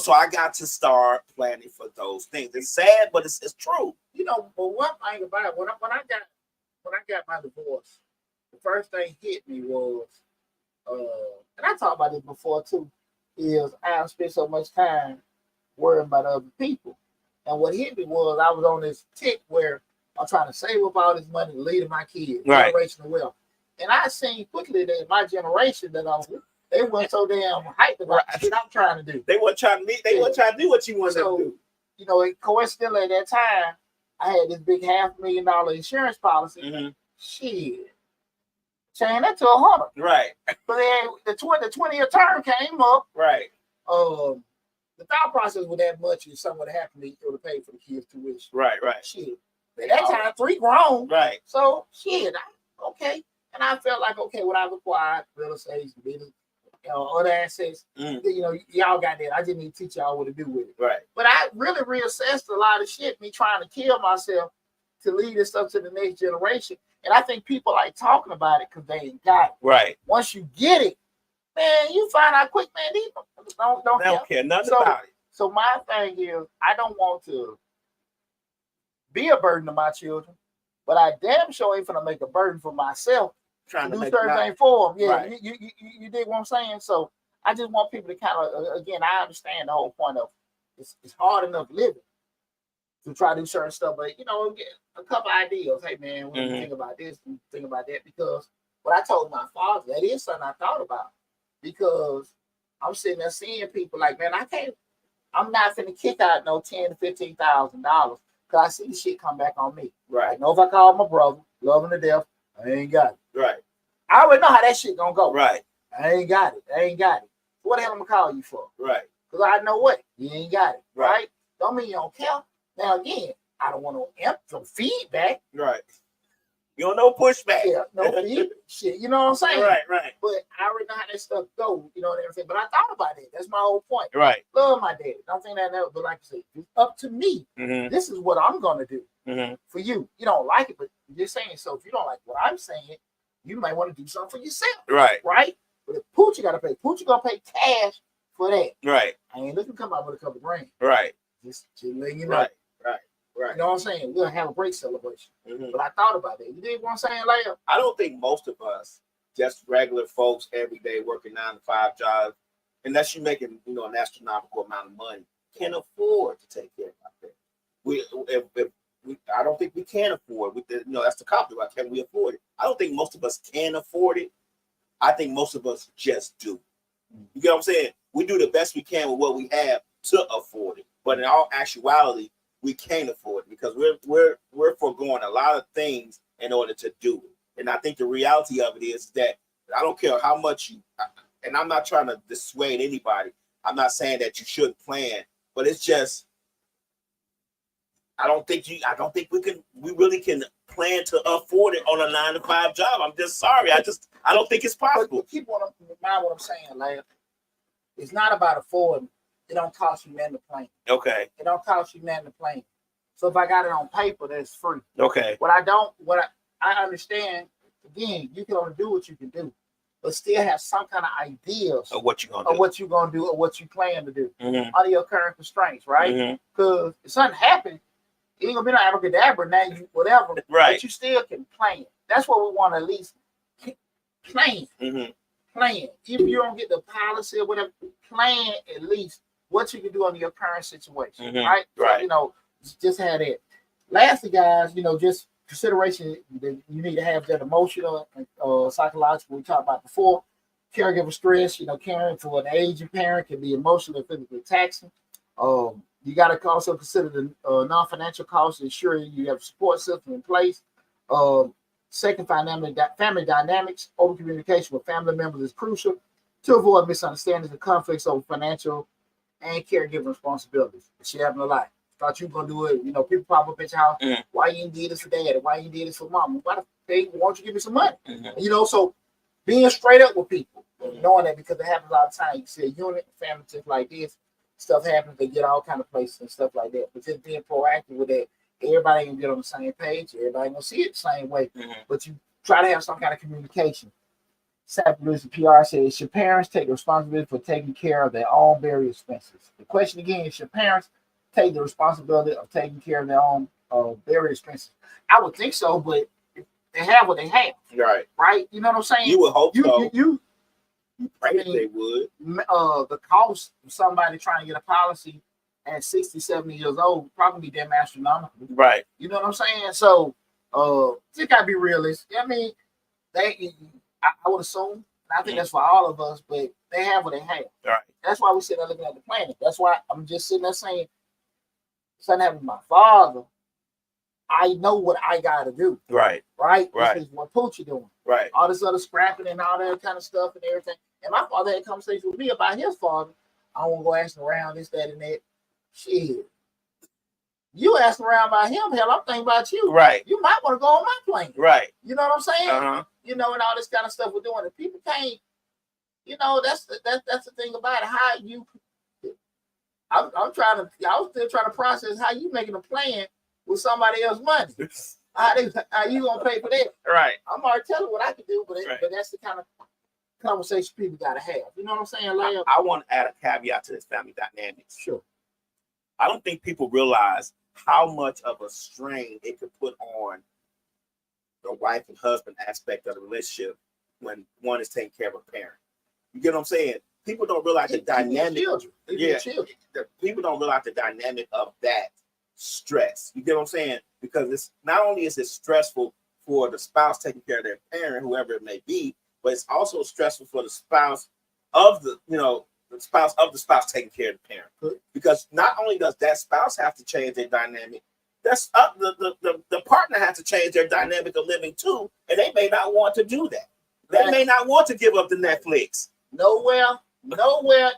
So I got to start planning for those things. It's sad, but it's true. You know, but one thing about it, when I got my divorce, the first thing hit me was, and I talked about this before too, is I spent so much time worrying about other people. And what hit me was I was on this tick where I'm trying to save up all this money to lead to my kids, generational wealth. And I seen quickly that my generation they weren't so damn hyped about the shit I'm trying to do. They weren't trying to do what you wanted to do. You know, coincidentally at that time, I had this big $500,000 insurance policy. Shit. Change that to 100. Right. But then the 20-year term came up. Right. The thought process with that much is something would happen to you to pay for the kids' tuition. Right, right. Shit. At that time, 3 grown. Right. So shit, okay. And I felt like, okay, what I've acquired, real estate, business, other assets, y'all got that. I just need to teach y'all what to do with it. Right. But I really reassessed a lot of shit, me trying to kill myself to lead this stuff to the next generation. And I think people like talking about it because they ain't got it. Right. Once you get it, man, you find out quick, man, these don't care nothing about it. So my thing is, I don't want to be a burden to my children, but I damn sure ain't gonna make a burden for myself. Trying to do certain things for them. Yeah, right. You dig what I'm saying? So I just want people to kind of, again, I understand the whole point of it's hard enough living to try to do certain stuff, but get a couple ideas. Hey man, what do you think about this? What do you think about that? Because what I told my father, that is something I thought about. Because I'm sitting there seeing people like, man, I'm not finna kick out no $10,000 to $15,000 because I see the shit come back on me. Right. I know if I call my brother, love him to death, I ain't got it. Right. I already know how that shit gonna go. Right. I ain't got it. What the hell I'm gonna call you for? Right. Because I know what? You ain't got it. Right. Don't mean you don't care. Now again, I don't want no feedback. Right. You don't know pushback. Yeah, no feedback. Shit, you know what I'm saying? Right, right. But I already know how that stuff goes, and everything. But I thought about it. That's my whole point. Right. Love my daddy. Don't think that never, but like I said, it's up to me. This is what I'm gonna do for you. You don't like it, but you're saying so. If you don't like what I'm saying, you might want to do something for yourself. Right. Right. But if Poochie gotta pay, Poochie gonna pay cash for that. Right. I ain't looking to come out with a couple grand. Right. Just letting you know. Right. Right. You know what I'm saying? We'll have a break celebration. But I thought about that. You dig what I'm saying, Leia? I don't think most of us, just regular folks, every day working 9 to 5 jobs, unless you're making an astronomical amount of money, can afford to take care of our parents. I don't think we can afford. That's the compliment. Can we afford it? I don't think most of us can afford it. I think most of us just do. You get what I'm saying? We do the best we can with what we have to afford it. But in all actuality, we can't afford it because we're foregoing a lot of things in order to do it. And I think the reality of it is that I don't care how much and I'm not trying to dissuade anybody. I'm not saying that you shouldn't plan, but it's just I don't think we really can plan to afford it on a 9 to 5 job. I'm just sorry. I I don't think it's possible. But keep on mind what I'm saying, like, it's not about affording. It don't cost you nothing to plan. Okay. It don't cost you nothing to plan. So if I got it on paper, that's free. Okay. I understand, again, you can only do what you can do, but still have some kind of ideas of what you're gonna do, or what you plan to do mm-hmm. under your current constraints, right? Because if something happened, it ain't gonna be no abracadabra, now you whatever, right? But you still can plan. That's what we want to at least plan. Plan. If you don't get the policy or whatever, plan at least what you can do under your current situation, right? Right. So, you know, just have that. Lastly, guys, you know, just consideration that you need to have that emotional and psychological we talked about before. Caregiver stress, you know, caring for an aging parent can be emotionally and physically taxing. You got to also consider the non-financial costs, ensuring you have a support system in place. Second, family dynamics, open communication with family members is crucial to avoid misunderstandings and conflicts over financial and caregiver responsibilities. Shit happen a lot. Thought you were gonna do it. You know, people pop up at your house. Why you did this for dad? Why you did this for mom? Why the don't you give me some money? You know, so being straight up with people, knowing that, because it happens all the time. You see a unit, family just like this, stuff happens. They get all kind of places and stuff like that. But just being proactive with that, everybody ain't gonna get on the same page. Everybody ain't gonna see it the same way. But you try to have some kind of communication. Saplucci PR says, should parents take responsibility for taking care of their own burial expenses? The question again is, should parents take the responsibility of taking care of their own burial expenses? I would think so, but they have what they have. Right? You know what I'm saying? You would hope so. You pray that they would. The cost of somebody trying to get a policy at 60, 70 years old would probably be damn astronomical. Right. You know what I'm saying? So just gotta be realistic. I mean, I would assume, and I think that's for all of us, but they have what they have. Right. That's why we sit there looking at the planet. That's why I'm just sitting there saying, something happened to my father, I know what I gotta do. Right. This is what Poochie doing. Right. All this other scrapping and all that kind of stuff and everything. And my father had a conversation with me about his father. I won't go asking around this, that, and that. Shit. You asking around about him, hell, I'm thinking about you. Right. You might want to go on my plane. Right. You know what I'm saying? You know, and all this kind of stuff we're doing. If people can't, you know, that's the thing about it. How you, I was still trying to process how you making a plan with somebody else's money. How you gonna pay for that? Right. I'm already telling what I can do, but that's the kind of conversation people gotta have. You know what I'm saying? Like, I want to add a caveat to this family dynamics. Sure. I don't think people realize how much of a strain it could put on the wife and husband aspect of the relationship when one is taking care of a parent. You get what I'm saying? People don't realize the dynamic. People don't realize the dynamic of that stress. You get what I'm saying? Because it's not only is it stressful for the spouse taking care of their parent, whoever it may be, but it's also stressful for the spouse of the spouse taking care of the parent. Because not only does that spouse have to change their dynamic, that's the partner has to change their dynamic of living too, and they may not want to do that. They may not want to give up the Netflix. Nowhere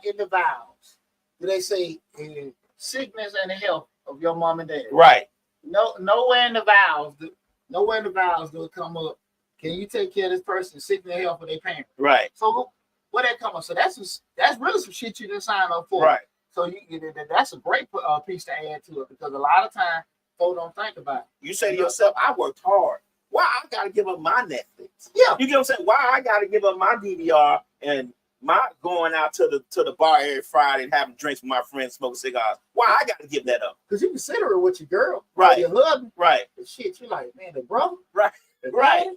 in the vows do they say in sickness and health of your mom and dad. Right. Nowhere in the vows do it come up. Can you take care of this person sickness and health of their parents? Right. So where that come up? So that's really some shit you didn't sign up for. Right. So that's a great piece to add to it, because a lot of time folks don't think about it. You say to yourself, I worked hard. Why I gotta give up my Netflix? Yeah. You get what I'm saying? Why I gotta give up my DVR and my going out to the bar every Friday and having drinks with my friends, smoking cigars? Why I gotta give that up? Because you consider it with your girl, right? Your husband, right? And shit, you like, man, the brother, right? Right.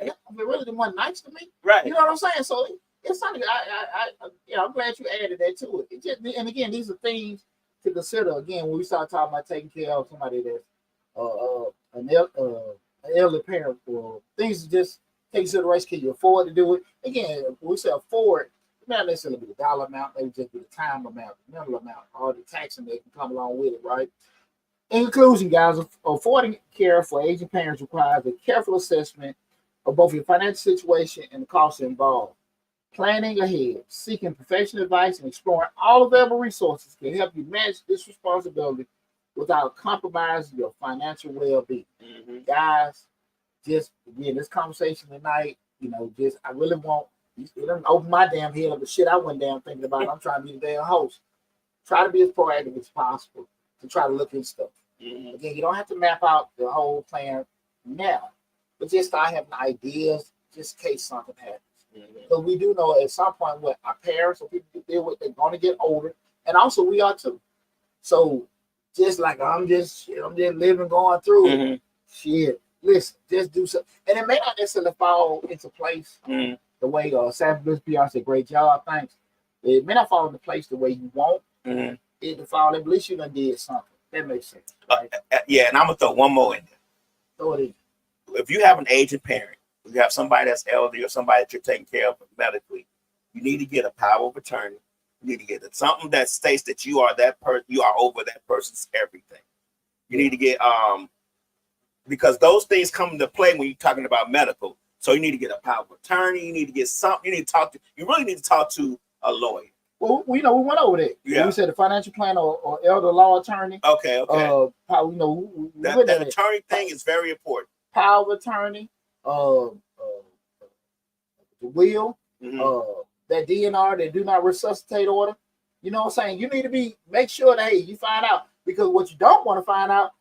I mean, really, the one nice to me, right? You know what I'm saying? So it's something. I'm glad you added that to it. And again, these are things to consider. Again, when we start talking about taking care of somebody that's an elderly parent, or things to just take consideration. Can you afford to do it? Again, when we say afford, not necessarily be the dollar amount, maybe just be the time amount, the mental amount, all the taxing that can come along with it, right? In conclusion, guys, affording care for aging parents requires a careful assessment of both your financial situation and the costs involved. Planning ahead, seeking professional advice, and exploring all available resources can help you manage this responsibility without compromising your financial well-being. Guys, just again, this conversation tonight, just I really want. It doesn't open my damn head up the shit I went down thinking about. I'm trying to be the damn host. Try to be as proactive as possible to try to look at stuff. Mm-hmm. Again, you don't have to map out the whole plan now, but just start having ideas just in case something happens. Because we do know at some point what our parents or people you deal with, they're going to get older, and also we are too. So just like I'm just living, going through it. Shit, listen, just do something, and it may not necessarily fall into place the way Sam Bliss PR said, great job, thanks. It may not fall into place the way you want it to fall in, but at least you done did something. That makes sense. Right? Yeah, and I'm gonna throw one more in there. Throw it in. If you have an aging parent, if you have somebody that's elderly or somebody that you're taking care of medically, you need to get a power of attorney. You need to get something that states that you are that person, you are over that person's everything. You need to get because those things come into play when you're talking about medical. So you need to get a power of attorney. You need to get something. You need to talk to. You really need to talk to a lawyer. Well, we went over that. Yeah. We said the financial planner or elder law attorney. Okay. That attorney thing is very important. Power of attorney, the will, that DNR, that do not resuscitate order. You know what I'm saying? You need to make sure that, hey, you find out. Because what you don't want to find out,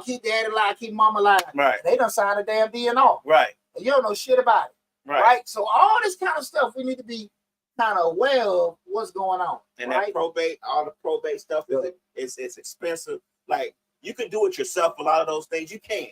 keep daddy alive, keep mama alive. Right. They done signed a damn DNR. Right. And you don't know shit about it. Right. So all this kind of stuff, we need to be kind of aware of what's going on. And that probate, all the probate stuff is expensive. Like, you can do it yourself, a lot of those things you can.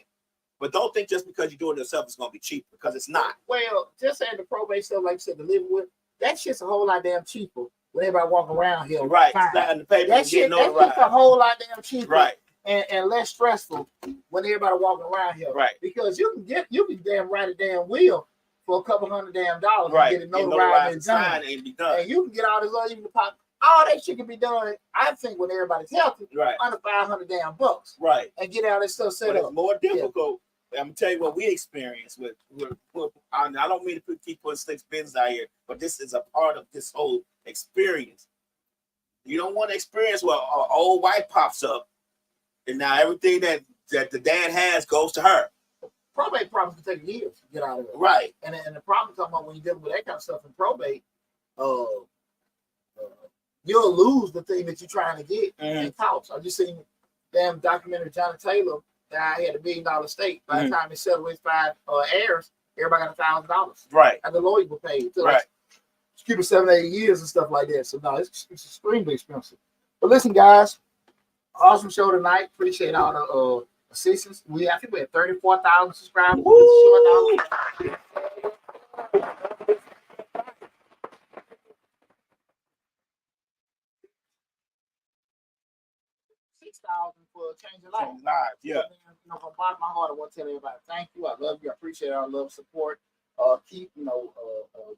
But don't think just because you do it yourself it's gonna be cheap, because it's not. Well, just saying the probate stuff, like you said, to live with, that shit's a whole lot damn cheaper when everybody walking around here. Right. The paper that's just a whole lot damn cheaper. Right. And less stressful when everybody walking around here. Right. Because you can damn write a damn will for a couple $100 damn right. and get it notarized and done. And be done. And you can get all this other even the pop. All that shit can be done, I think, when everybo's healthy, under $500 damn bucks. Right. And get all this stuff set up. It's more difficult. Yeah. I'm gonna tell you what we experienced with I don't mean to keep putting six business out here, but this is a part of this whole experience. You don't want to experience where an old wife pops up and now everything that the dad has goes to her. Probate problems can take years to get out of it. Right. And the problem talking about when you're dealing with that kind of stuff in probate, you'll lose the thing that you're trying to get in costs. I just seen damn documentary Johnny Taylor that had $1 million estate. By the time he settled with 5 heirs, everybody got $1,000. Right. And the lawyer was paid. So right. Keep it 7-8 years and stuff like that. So no, it's extremely expensive. But listen, guys, awesome show tonight. Appreciate all the assistance. I think we had 34,000 subscribers. Woo! 6,000 for changing lives. Yeah. From the bottom of my heart, I want to tell everybody thank you. I love you. I appreciate our love, support. Keep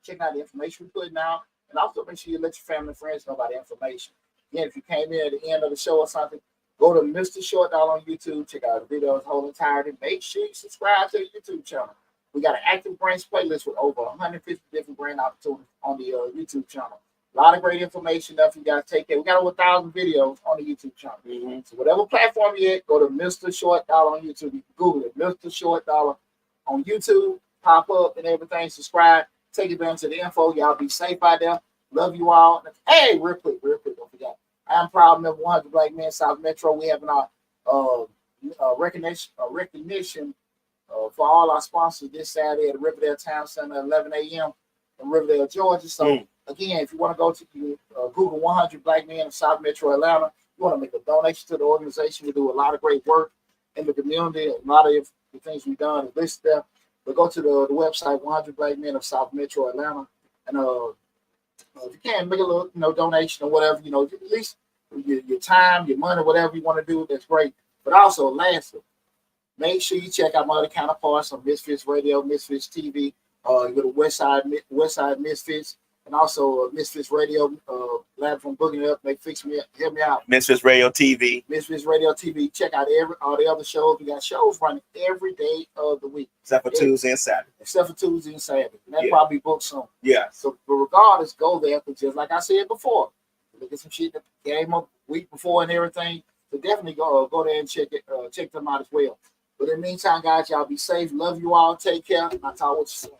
checking out the information we're putting out, and also make sure you let your family and friends know about the information. Again, if you came in at the end of the show or something, go to Mr. Short Dollar on YouTube. Check out the videos whole entirety. Make sure you subscribe to the YouTube channel. We got an active branch playlist with over 150 different brand opportunities on the YouTube channel. A lot of great information that you guys take care. We got over 1,000 videos on the YouTube channel. So whatever platform you're at, go to Mr. Short Dollar on YouTube. You can Google it, Mr. Short Dollar on YouTube. Pop up and everything. Subscribe. Take advantage of the info. Y'all be safe out there. Love you all. Hey, real quick, don't forget. I am proud member 100 Black Men South Metro. We having our recognition for all our sponsors this Saturday at the Riverdale Town Center at 11 a.m. in Riverdale, Georgia. So again, if you want to go to Google 100 Black Men of South Metro Atlanta, you want to make a donation to the organization. We do a lot of great work in the community. A lot of the things we've done is listed there. But go to the website 100 Black Men of South Metro Atlanta, and if you can make a little donation or whatever, at least your time, your money, whatever you want to do, that's great. But also, lastly, make sure you check out my other counterparts on Misfits Radio, Misfits TV. You go to Westside Misfits, and also Misfits Radio. Glad from booking it up. Help me out. Misfits Radio TV. Misfits Radio TV. Check out all the other shows. We got shows running every day of the week, except for Tuesday and Saturday. And that probably booked soon. Yeah. So, but regardless, go there, because just like I said before, look at some shit that came up week before and everything. So definitely go there and check them out as well. But in the meantime, guys, y'all be safe. Love you all. Take care. I'll talk with you soon.